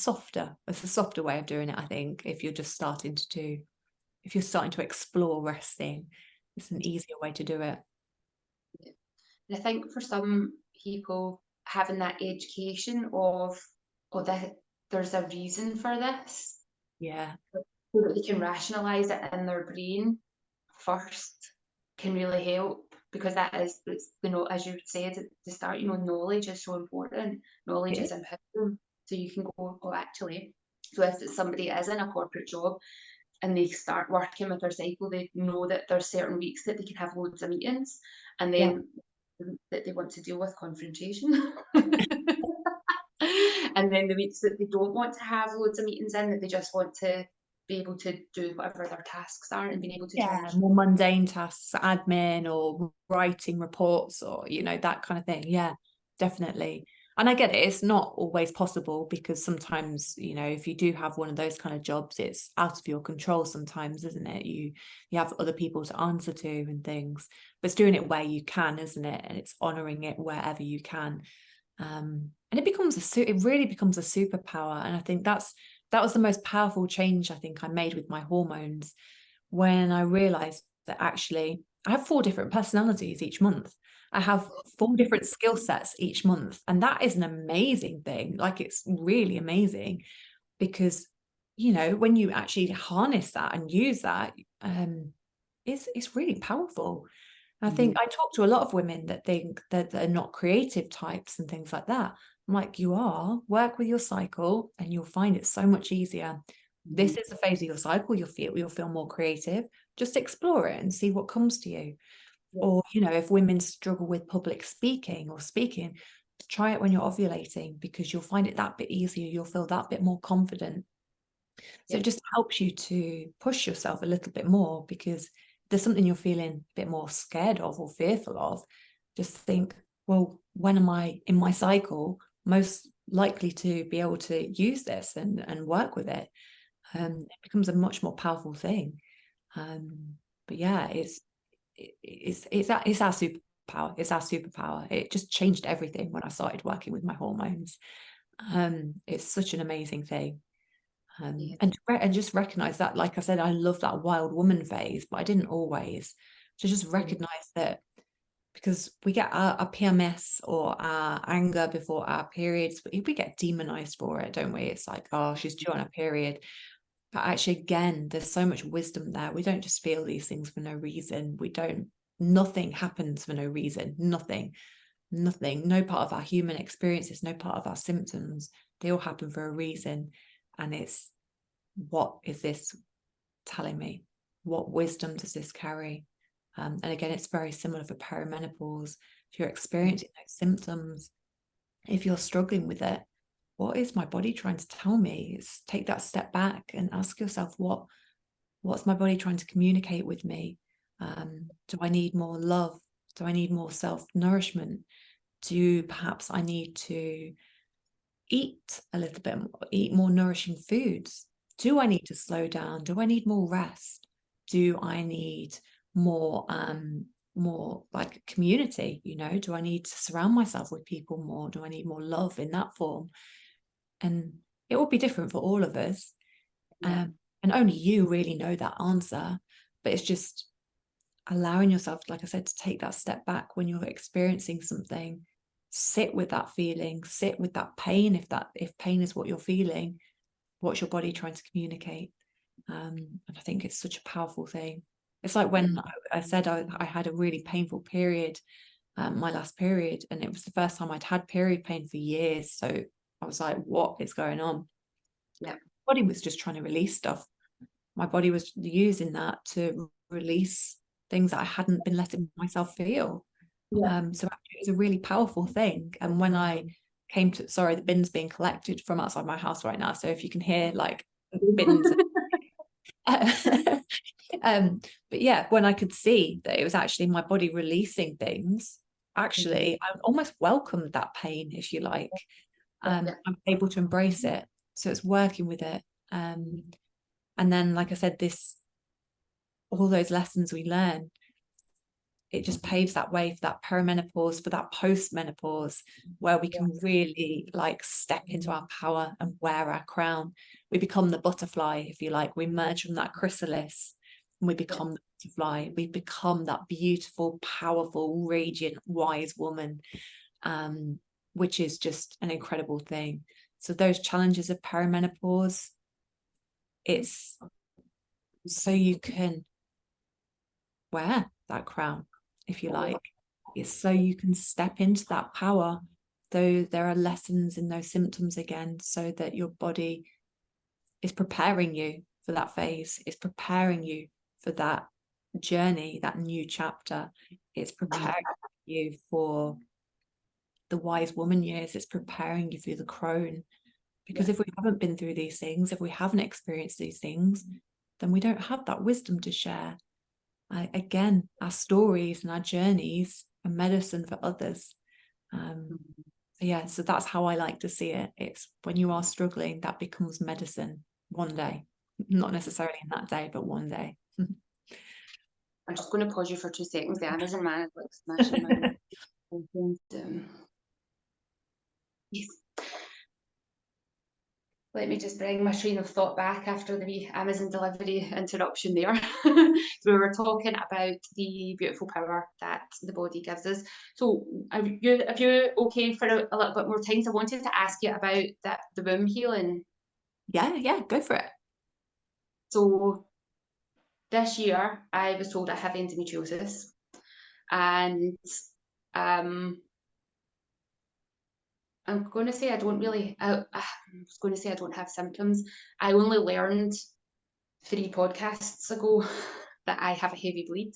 softer way of doing it, I think. If you're starting to explore resting, it's an easier way to do it. And I think for some people, having that education of, oh, that there's a reason for this, Yeah, so that they can rationalize it in their brain first, can really help, because that is, it's, as you said at the start, knowledge is so important. Knowledge it, is empowering. So you can go, oh, actually, so if it's somebody is in a corporate job and they start working with their cycle, they know that there's certain weeks that they can have loads of meetings, and yeah, then that they want to deal with confrontation. And then the weeks that they don't want to have loads of meetings in, that they just want to be able to do whatever their tasks are and being able to yeah, transition. more mundane tasks, admin or writing reports or that kind of thing. Yeah, definitely. And I get it, it's not always possible, because sometimes, if you do have one of those kind of jobs, it's out of your control sometimes, isn't it? You have other people to answer to and things, but it's doing it where you can, isn't it? And it's honoring it wherever you can. And it really becomes a superpower. And I think that was the most powerful change I think I made with my hormones, when I realized that actually I have 4 different personalities each month. I have 4 different skill sets each month. And that is an amazing thing. Like, it's really amazing, because, when you actually harness that and use that, it's really powerful. I think I talk to a lot of women that think that they're not creative types and things like that. I'm like, you are. Work with your cycle and you'll find it so much easier. This is the phase of your cycle. You'll feel more creative. Just explore it and see what comes to you. Yeah. Or, if women struggle with public speaking or speaking, try it when you're ovulating, because you'll find it that bit easier. You'll feel that bit more confident. So Yeah. it just helps you to push yourself a little bit more, because there's something you're feeling a bit more scared of or fearful of. Just think, well, when am I in my cycle most likely to be able to use this and work with it? It becomes a much more powerful thing. But yeah, it's our superpower. It's our superpower. It just changed everything when I started working with my hormones. It's such an amazing thing. Yeah. And just recognize that, like I said, I love that wild woman phase, but I didn't always. To just recognize that, because we get our PMS or our anger before our periods, we get demonized for it, don't we? It's like, oh, she's due on a period. But actually, again, there's so much wisdom there. We don't just feel these things for no reason. Nothing happens for no reason. Nothing. No part of our human experiences, no part of our symptoms, they all happen for a reason. And it's, what is this telling me? What wisdom does this carry? And again, it's very similar for perimenopause. If you're experiencing those symptoms, if you're struggling with it, what is my body trying to tell me? It's take that step back and ask yourself, what's my body trying to communicate with me? Do I need more love? Do I need more self-nourishment? Do perhaps I need to eat a little bit more, eat more nourishing foods? Do I need to slow down? Do I need more rest? Do I need more more like community? Do I need to surround myself with people more? Do I need more love in that form? And it will be different for all of us. Yeah. And only you really know that answer. But it's just allowing yourself, like I said, to take that step back when you're experiencing something. Sit with that feeling, sit with that pain. If pain is what you're feeling, what's your body trying to communicate? And I think it's such a powerful thing. It's like when I said I had a really painful period, my last period, and it was the first time I'd had period pain for years. So I was like, what is going on? Yeah. My body was just trying to release stuff. My body was using that to release things that I hadn't been letting myself feel. Yeah. So actually it was a really powerful thing. And when I came to, sorry, the bin's being collected from outside my house right now. So if you can hear like bins. But yeah, when I could see that it was actually my body releasing things, actually, I almost welcomed that pain, if you like. I'm able to embrace it. So it's working with it. And then, like I said, all those lessons we learn, it just paves that way for that perimenopause, for that post-menopause, where we can really like step into our power and wear our crown. We become the butterfly, if you like. We emerge from that chrysalis and we become the butterfly. We become that beautiful, powerful, radiant, wise woman, which is just an incredible thing. So those challenges of perimenopause, it's so you can wear that crown, if you like. It's so you can step into that power, though there are lessons in those symptoms again, so that your body is preparing you for that phase. It's preparing you for that journey, that new chapter. It's preparing you for the wise woman years. It's preparing you through the crone. Because if we haven't been through these things, if we haven't experienced these things, then we don't have that wisdom to share. Again, our stories and our journeys are medicine for others. So that's how I like to see it. It's when you are struggling, that becomes medicine one day. Not necessarily in that day, but one day. I'm just going to pause you for 2 seconds. The Amazon man is like smashing my yes. Let me just bring my train of thought back after the wee Amazon delivery interruption there. We were talking about the beautiful power that the body gives us. So are you okay for a little bit more time? So I wanted to ask you about the womb healing. Yeah, go for it. So this year I was told I have endometriosis, and I'm going to say I don't really, I was going to say I don't have symptoms. I only learned 3 podcasts ago that I have a heavy bleed.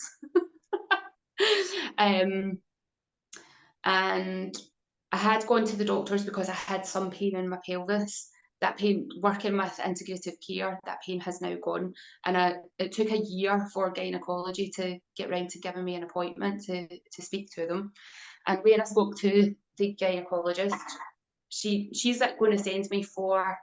And I had gone to the doctors because I had some pain in my pelvis. That pain, working with integrative care, that pain has now gone. And it took a year for gynecology to get round to giving me an appointment to speak to them. And when I spoke to the gynecologist, she's like going to send me for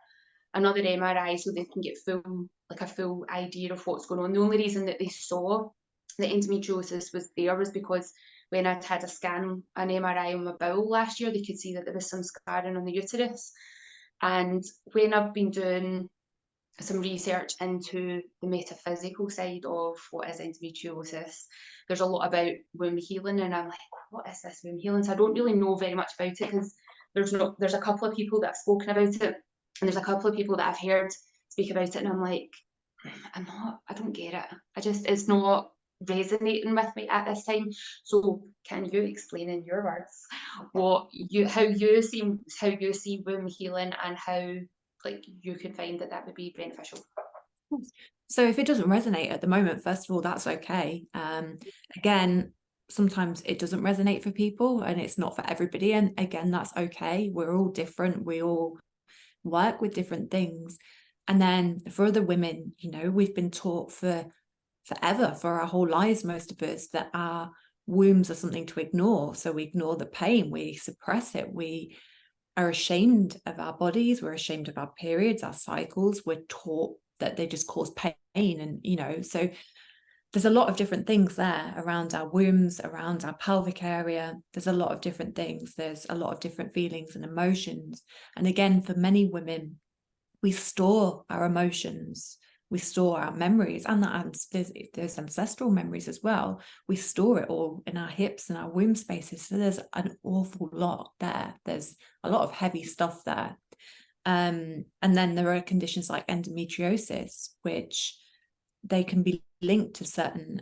another MRI so they can get a full idea of what's going on. The only reason that they saw the endometriosis was there was because when I'd had an MRI on my bowel last year, they could see that there was some scarring on the uterus. And when I've been doing some research into the metaphysical side of what is endometriosis, there's a lot about womb healing, and I'm like, what is this womb healing? So I don't really know very much about it, because there's a couple of people that have spoken about it, and there's a couple of people that I've heard speak about it, and I'm like, I don't get it. It's not resonating with me at this time. So can you explain in your words how you see womb healing, and how you could find that would be beneficial? So if it doesn't resonate at the moment, first of all, that's okay. Again, sometimes it doesn't resonate for people, and it's not for everybody, and again, that's okay. We're all different. We all work with different things. And then for other women, we've been taught for forever, for our whole lives, most of us, that our wombs are something to ignore. So we ignore the pain, we suppress it, we are ashamed of our bodies, we're ashamed of our periods, our cycles. We're taught that they just cause pain, and so there's a lot of different things there around our wombs, around our pelvic area. There's a lot of different things. There's a lot of different feelings and emotions. And again, for many women, we store our emotions, we store our memories, and there's ancestral memories as well. We store it all in our hips and our womb spaces. So there's an awful lot there. There's a lot of heavy stuff there. And then there are conditions like endometriosis, which they can be linked to certain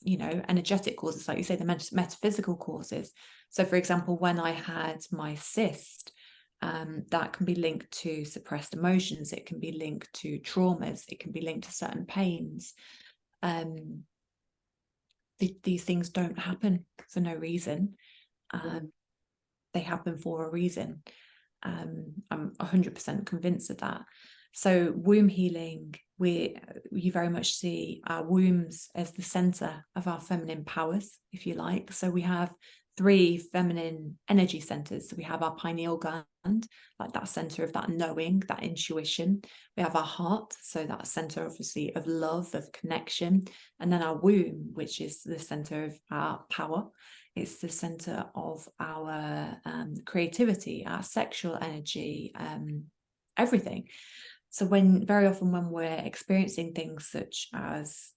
energetic causes, like you say, the metaphysical causes. So for example, when I had my cyst, that can be linked to suppressed emotions, it can be linked to traumas, it can be linked to certain pains. These things don't happen for no reason. They happen for a reason. I'm 100% convinced of that. So womb healing, you very much see our wombs as the center of our feminine powers, if you like. So we have 3 feminine energy centers. So we have our pineal gland, like that center of that knowing, that intuition. We have our heart, so that center obviously of love, of connection. And then our womb, which is the center of our power. It's the center of our creativity, our sexual energy, everything. So very often when we're experiencing things such as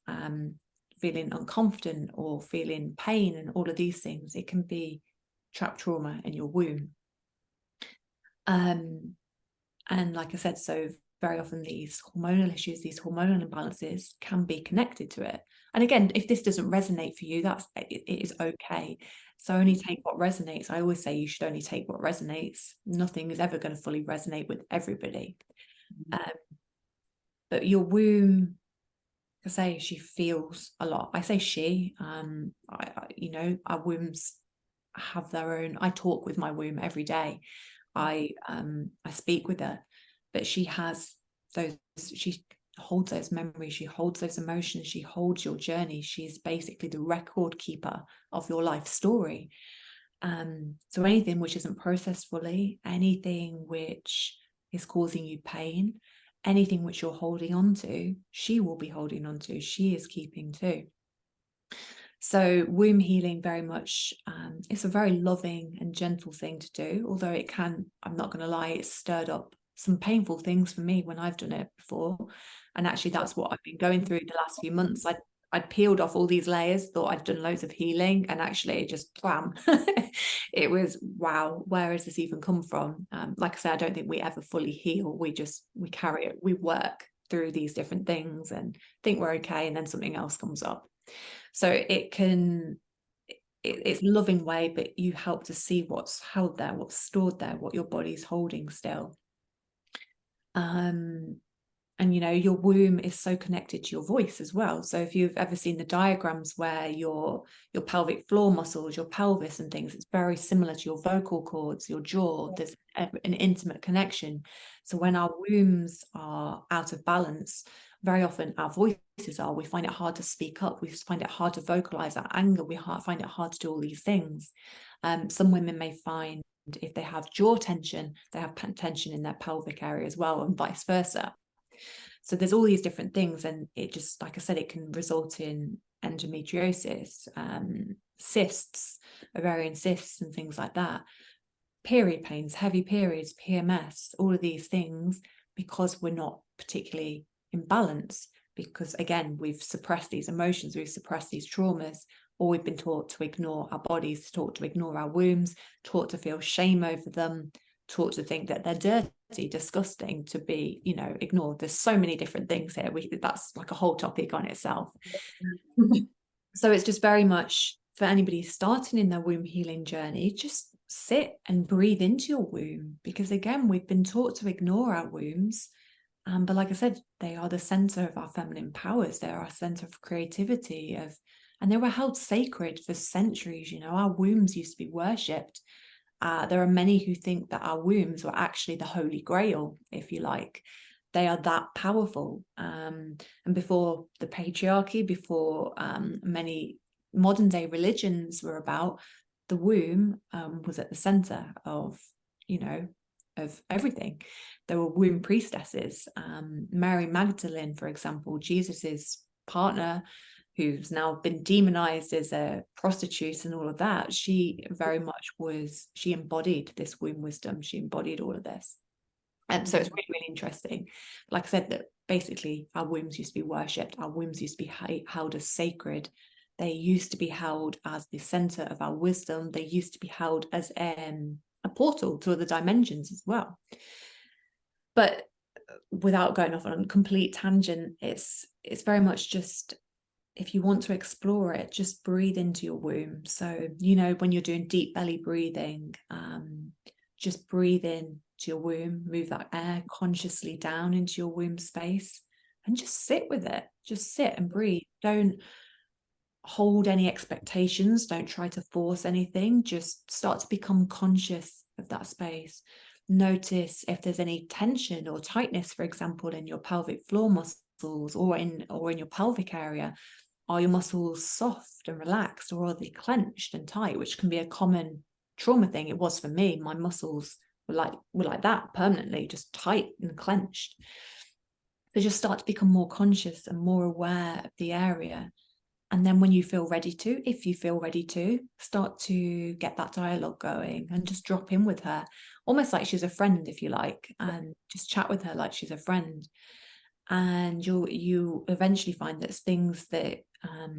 feeling unconfident or feeling pain and all of these things, it can be trapped trauma in your womb. And like I said, so very often these hormonal issues, these hormonal imbalances can be connected to it. And again, if this doesn't resonate for you, it is okay. So only take what resonates. I always say you should only take what resonates. Nothing is ever going to fully resonate with everybody. But your womb, I say, she feels a lot. I say she, our wombs have their own. I talk with my womb every day. I speak with her, but she has those, she holds those memories, she holds those emotions, she holds your journey. She's basically the record keeper of your life story. So anything which isn't processed fully, anything which is causing you pain, anything which you're holding on to, she will be holding on to, she is keeping too. So womb healing very much, it's a very loving and gentle thing to do, although it can, I'm not going to lie, it's stirred up some painful things for me when I've done it before. And actually that's what I've been going through the last few months. I'd peeled off all these layers, thought I'd done loads of healing, and actually just blam. It was, wow, where has this even come from? Like I said, I don't think we ever fully heal. We carry it, we work through these different things and think we're okay, and then something else comes up. So it's a loving way, but you help to see what's held there, what's stored there, what your body's holding still. And your womb is so connected to your voice as well. So if you've ever seen the diagrams where your pelvic floor muscles, your pelvis and things, it's very similar to your vocal cords, your jaw. There's an intimate connection. So when our wombs are out of balance, very often our voices are, we find it hard to speak up, we find it hard to vocalize our anger, we find it hard to do all these things. Some women may find if they have jaw tension, they have tension in their pelvic area as well, and vice versa. So there's all these different things, and it just, like I said, it can result in endometriosis, cysts, ovarian cysts and things like that, period pains, heavy periods, PMS, all of these things, because we're not particularly in balance, because again, we've suppressed these emotions, we've suppressed these traumas, or we've been taught to ignore our bodies, taught to ignore our wombs, taught to feel shame over them, taught to think that they're dirty, disgusting, to be, ignored. There's so many different things here. That's like a whole topic on itself. So it's just very much for anybody starting in their womb healing journey, just sit and breathe into your womb, because again, we've been taught to ignore our wombs. But like I said, they are the center of our feminine powers. They're our center of creativity, and they were held sacred for centuries. Our wombs used to be worshipped. There are many who think that our wombs were actually the Holy Grail, if you like. They are that powerful. And before the patriarchy, before many modern day religions were about, the womb was at the center of everything. There were womb priestesses. Mary Magdalene, for example, Jesus's partner, who's now been demonized as a prostitute and all of that, she very much she embodied this womb wisdom. She embodied all of this. And so it's really, really interesting. Like I said, that basically our wombs used to be worshipped. Our wombs used to be held as sacred. They used to be held as the center of our wisdom. They used to be held as a portal to other dimensions as well. But without going off on a complete tangent, it's very much just, if you want to explore it, just breathe into your womb. So, when you're doing deep belly breathing, just breathe in to your womb, move that air consciously down into your womb space, and just sit with it. Just sit and breathe. Don't hold any expectations. Don't try to force anything. Just start to become conscious of that space. Notice if there's any tension or tightness, for example, in your pelvic floor muscles or in your pelvic area. are your muscles soft and relaxed, or are they clenched and tight, which can be a common trauma thing. It was for me. My muscles were like that permanently, just tight and clenched. So just start to become more conscious and more aware of the area. And then when you feel ready to, if you feel ready to, start to get that dialogue going and just drop in with her, almost like she's a friend, if you like, and just chat with her like she's a friend. And you eventually find that things that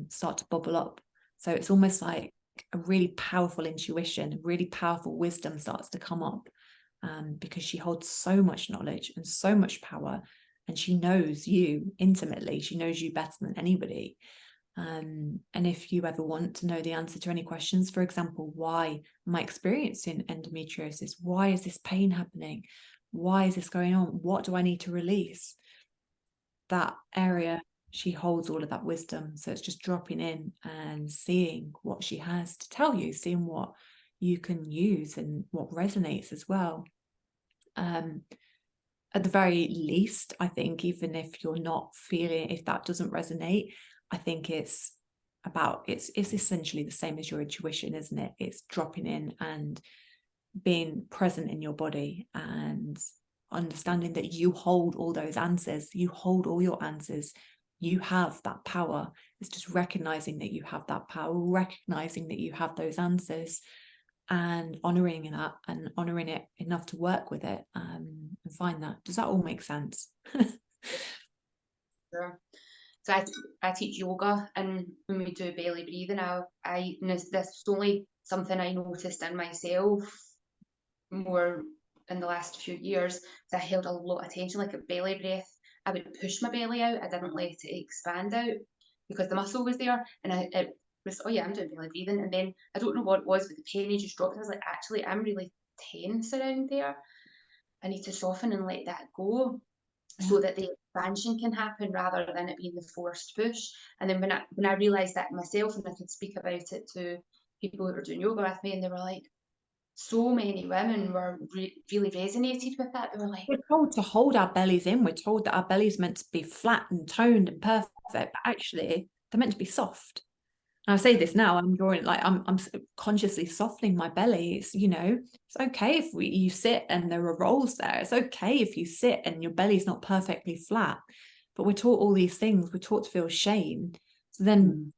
start to bubble up. So it's almost like a really powerful intuition, really powerful wisdom starts to come up, because she holds so much knowledge and so much power, and she knows you intimately. She knows you better than anybody. And if you ever want to know the answer to any questions, for example, why am I experiencing endometriosis? Why is this pain happening? Why is this going on? What do I need to release? That area, she holds all of that wisdom. So it's just dropping in and seeing what she has to tell you, seeing what you can use and what resonates as well. At the very least, I think, even if you're not feeling, if that doesn't resonate, I think it's essentially the same as your intuition, isn't it? It's dropping in and being present in your body and understanding that you hold all those answers. You hold all your answers. You have that power. It's just recognizing that you have that power, recognizing that you have those answers, and honoring that and honoring it enough to work with it, and find that. Does that all make sense? Sure. So I teach yoga, and when we do belly breathing, and this is only something I noticed in myself more in the last few years. So I held a lot of tension, like a belly breath. I would push my belly out. I didn't let it expand out because the muscle was there, and it was, oh yeah, I'm doing belly breathing, and then I don't know what it was, but the penny just dropped. I was like, actually, I'm really tense around there. I need to soften and let that go, so that the expansion can happen rather than it being the forced push. And then when I realized that myself, and I could speak about it to people who were doing yoga with me, and they were like, so many women were really resonated with that. They were like, We're told to hold our bellies in. We're told that our belly's meant to be flat and toned and perfect, but actually they're meant to be soft. And I say this now, I'm drawing, like I'm consciously softening my belly. It's, it's okay if you sit and there are rolls there. It's okay if you sit and your belly's not perfectly flat. But we're taught all these things. We're taught to feel shame. So then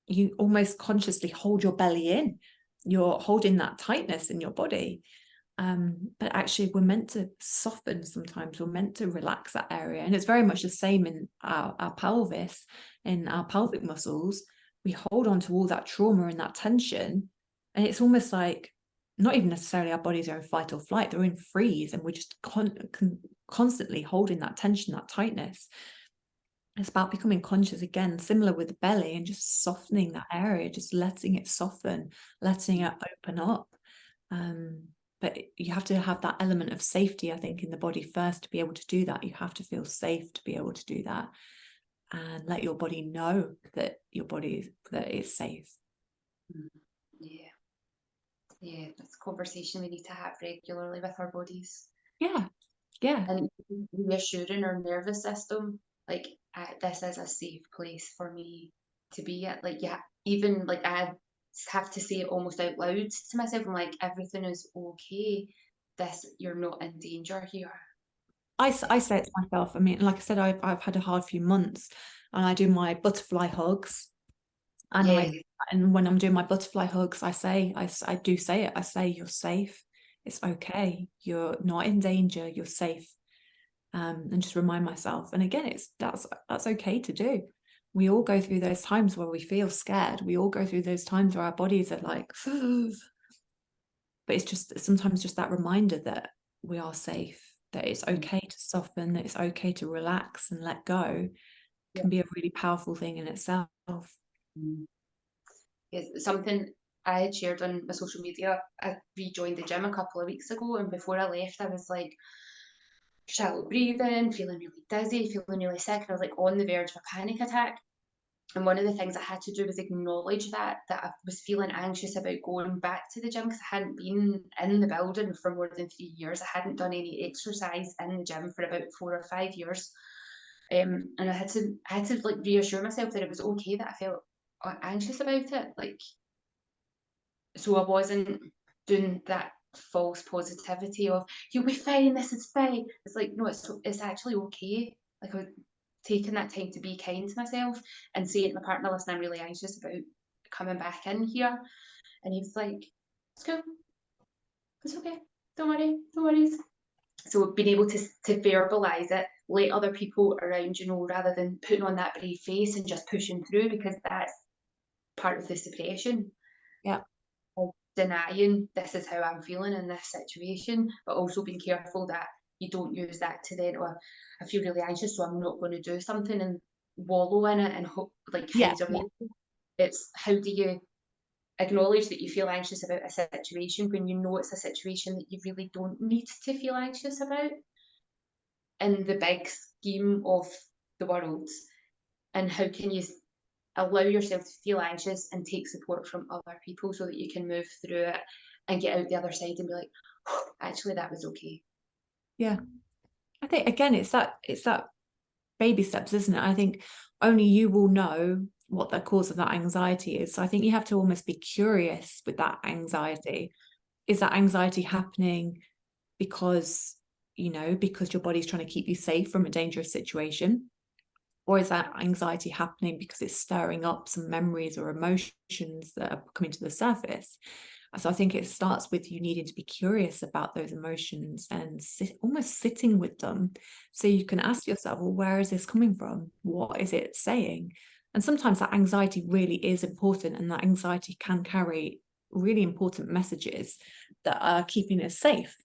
you almost consciously hold your belly in. You're holding that tightness in your body. But actually we're meant to soften sometimes. We're meant to relax that area. And it's very much the same in our pelvis, in our pelvic muscles. We hold on to all that trauma and that tension, and it's almost like not even necessarily our bodies are in fight or flight, they're in freeze, and we're just constantly holding that tension, that tightness. It's about becoming conscious again, similar with the belly, and just softening that area, just letting it soften, letting it open up. But you have to have that element of safety, I think, in the body first to be able to do that. You have to feel safe to be able to do that, and let your body know that that it's safe. Yeah, that's a conversation we need to have regularly with our bodies. Yeah. And reassuring our nervous system, like, this is a safe place for me to be at. Like, yeah, even like I have to say it almost out loud to myself. I'm like, everything is okay. You're not in danger here. I say it to myself. I mean, like I said, I've had a hard few months, and I do my butterfly hugs, and Yeah. when I'm doing my butterfly hugs, I do say it. I say, you're safe. It's okay. You're not in danger. You're safe. And just remind myself. And again, that's okay to do. We all go through those times where we feel scared. We all go through those times where our bodies are like, but it's just sometimes just that reminder that we are safe, that it's okay to soften, that it's okay to relax and let go, can be a really powerful thing in itself. It's something I had shared on my social media. I rejoined the gym a couple of weeks ago, and before I left, I was like, shallow breathing, feeling really dizzy, feeling really sick. I was like on the verge of a panic attack. And one of the things I had to do was acknowledge that I was feeling anxious about going back to the gym, because I hadn't been in the building for more than 3 years. I hadn't done any exercise in the gym for about 4 or 5 years. And I had to like reassure myself that it was okay that I felt anxious about it. Like, so I wasn't doing that false positivity of "You'll be fine. This is fine." It's like, no, it's actually okay. Like, I was taking that time to be kind to myself and saying to my partner, "Listen, I'm really anxious about coming back in here," and he was like, "It's cool. It's okay. Don't worry. No worries." So being able to verbalise it, let other people around you know, rather than putting on that brave face and just pushing through, because that's part of the suppression. Yeah. Of denying this is how I'm feeling in this situation, but also being careful that you don't use that to then, or I feel really anxious, so I'm not going to do something and wallow in it and hope, like, Yeah. hide away. It's how do you acknowledge that you feel anxious about a situation when you know it's a situation that you really don't need to feel anxious about in the big scheme of the world, and how can you allow yourself to feel anxious and take support from other people so that you can move through it and get out the other side and be like, actually, that was okay. Yeah. I think again, it's that baby steps, isn't it? I think only you will know what the cause of that anxiety is. So I think you have to almost be curious with that anxiety. Is that anxiety happening because, because your body's trying to keep you safe from a dangerous situation? Or is that anxiety happening because it's stirring up some memories or emotions that are coming to the surface? So I think it starts with you needing to be curious about those emotions and almost sitting with them, so you can ask yourself, well, where is this coming from? What is it saying? And sometimes that anxiety really is important, and that anxiety can carry really important messages that are keeping us safe.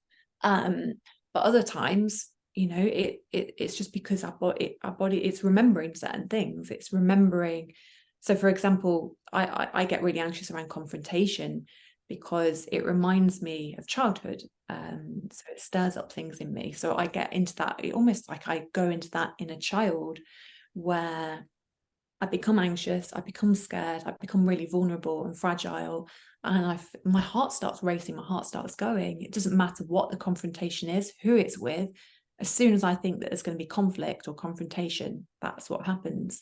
But other times, it's just because our body it's remembering certain things. It's remembering. So for example, I get really anxious around confrontation because it reminds me of childhood. So it stirs up things in me. So I get into that, almost like I go into that inner child where I become anxious, I become scared, I become really vulnerable and fragile, and my heart starts racing, my heart starts going. It doesn't matter what the confrontation is, who it's with. As soon as I think that there's going to be conflict or confrontation, that's what happens.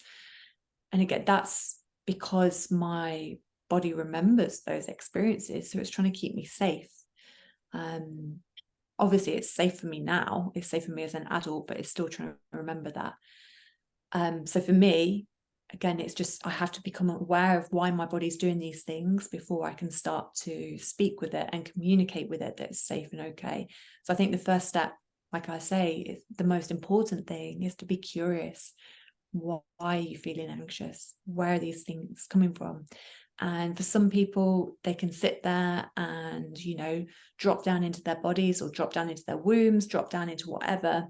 And again, that's because my body remembers those experiences, so it's trying to keep me safe. Obviously, it's safe for me now. It's safe for me as an adult, but it's still trying to remember that. So for me, again, it's just I have to become aware of why my body's doing these things before I can start to speak with it and communicate with it that it's safe and okay. So I think the first step, like I say, is the most important thing is to be curious. Why are you feeling anxious? Where are these things coming from? And for some people, they can sit there and, drop down into their bodies or drop down into their wombs, drop down into whatever,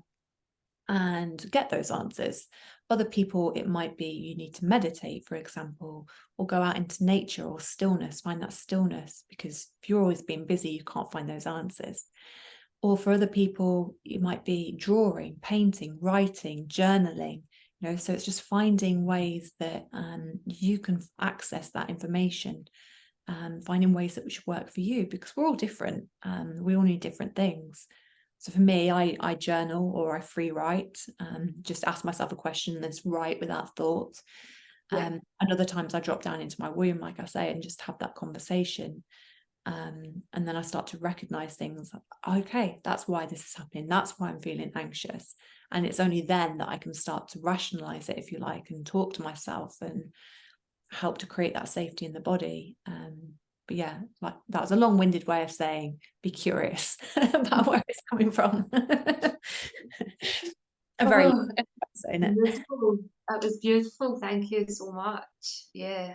and get those answers. Other people, it might be you need to meditate, for example, or go out into nature or stillness, find that stillness, because if you're always being busy, you can't find those answers. Or for other people, it might be drawing, painting, writing, journaling. So it's just finding ways that you can access that information, finding ways that which work for you, because we're all different. We all need different things. So for me, I journal or I free write, just ask myself a question and then write without thought. Yeah. And other times I drop down into my womb, like I say, and just have that conversation. And then I start to recognize things. Okay, that's why this is happening. That's why I'm feeling anxious. And it's only then that I can start to rationalize it, if you like, and talk to myself and help to create that safety in the body. But yeah, like that was a long-winded way of saying be curious about where it's coming from. A very Oh, saying it. beautiful. That was beautiful. Thank you so much. Yeah.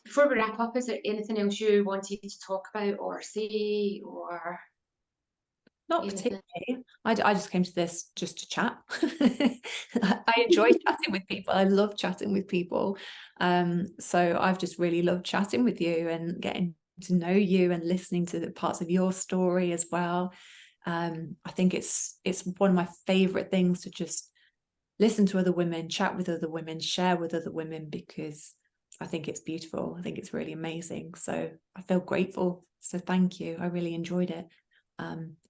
Before we wrap up, is there anything else you wanted to talk about or say or Not anything? particularly. I just came to this just to chat. I enjoy chatting with people. I love chatting with people. So I've just really loved chatting with you and getting to know you and listening to the parts of your story as well. I think it's one of my favorite things to just listen to other women, chat with other women, share with other women, because I think it's beautiful. I think it's really amazing. So I feel grateful. So thank you. I really enjoyed it.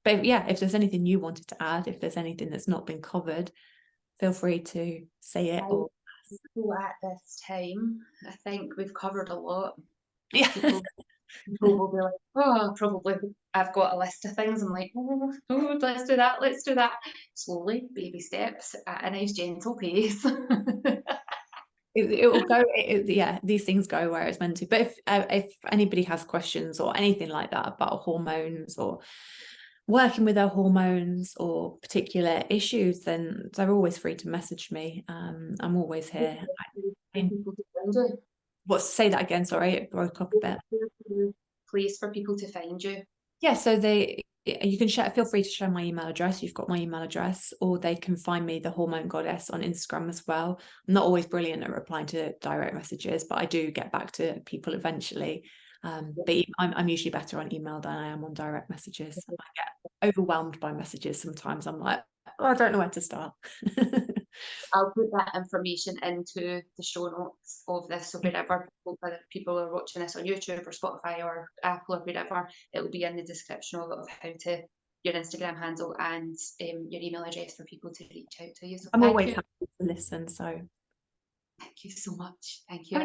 But yeah, if there's anything you wanted to add, if there's anything that's not been covered, feel free to say it. Or at this time, I think we've covered a lot. yeah. People will be like, oh, probably I've got a list of things. I'm like, oh, let's do that, let's do that. Slowly, baby steps at a nice gentle pace. It will go, yeah, these things go where it's meant to. But if anybody has questions or anything like that about hormones or working with their hormones or particular issues, then they're always free to message me. I'm always here. Say that again, sorry, it broke up a bit. Place for people to find you. Yeah, so you can feel free to share my email address. You've got my email address, or they can find me, the Hormone Goddess, on Instagram as well. I'm not always brilliant at replying to direct messages, but I do get back to people eventually. But I'm usually better on email than I am on direct messages. I get overwhelmed by messages sometimes. I'm like, oh, I don't know where to start. I'll put that information into the show notes of this, so whether people are watching this on YouTube or Spotify or Apple or wherever, it will be in the description of how to, your Instagram handle and your email address for people to reach out to you. So I'm always happy to listen. So thank you so much. Thank you.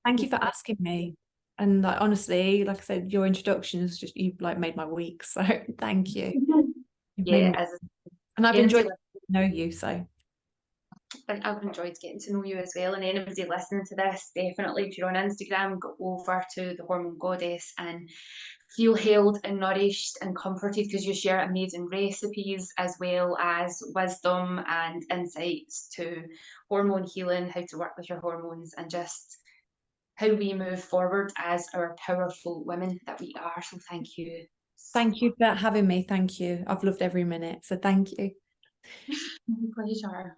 Thank you for asking me. And like, honestly, like I said, your introduction is just, you've like made my week. So thank you. And I've enjoyed getting to know you. So I've enjoyed getting to know you as well. And anybody listening to this, definitely, if you're on Instagram, go over to the Hormone Goddess and feel held and nourished and comforted, because you share amazing recipes as well as wisdom and insights to hormone healing, how to work with your hormones, and just how we move forward as our powerful women that we are. So thank you. Thank you for having me. Thank you. I've loved every minute. So thank you. My pleasure.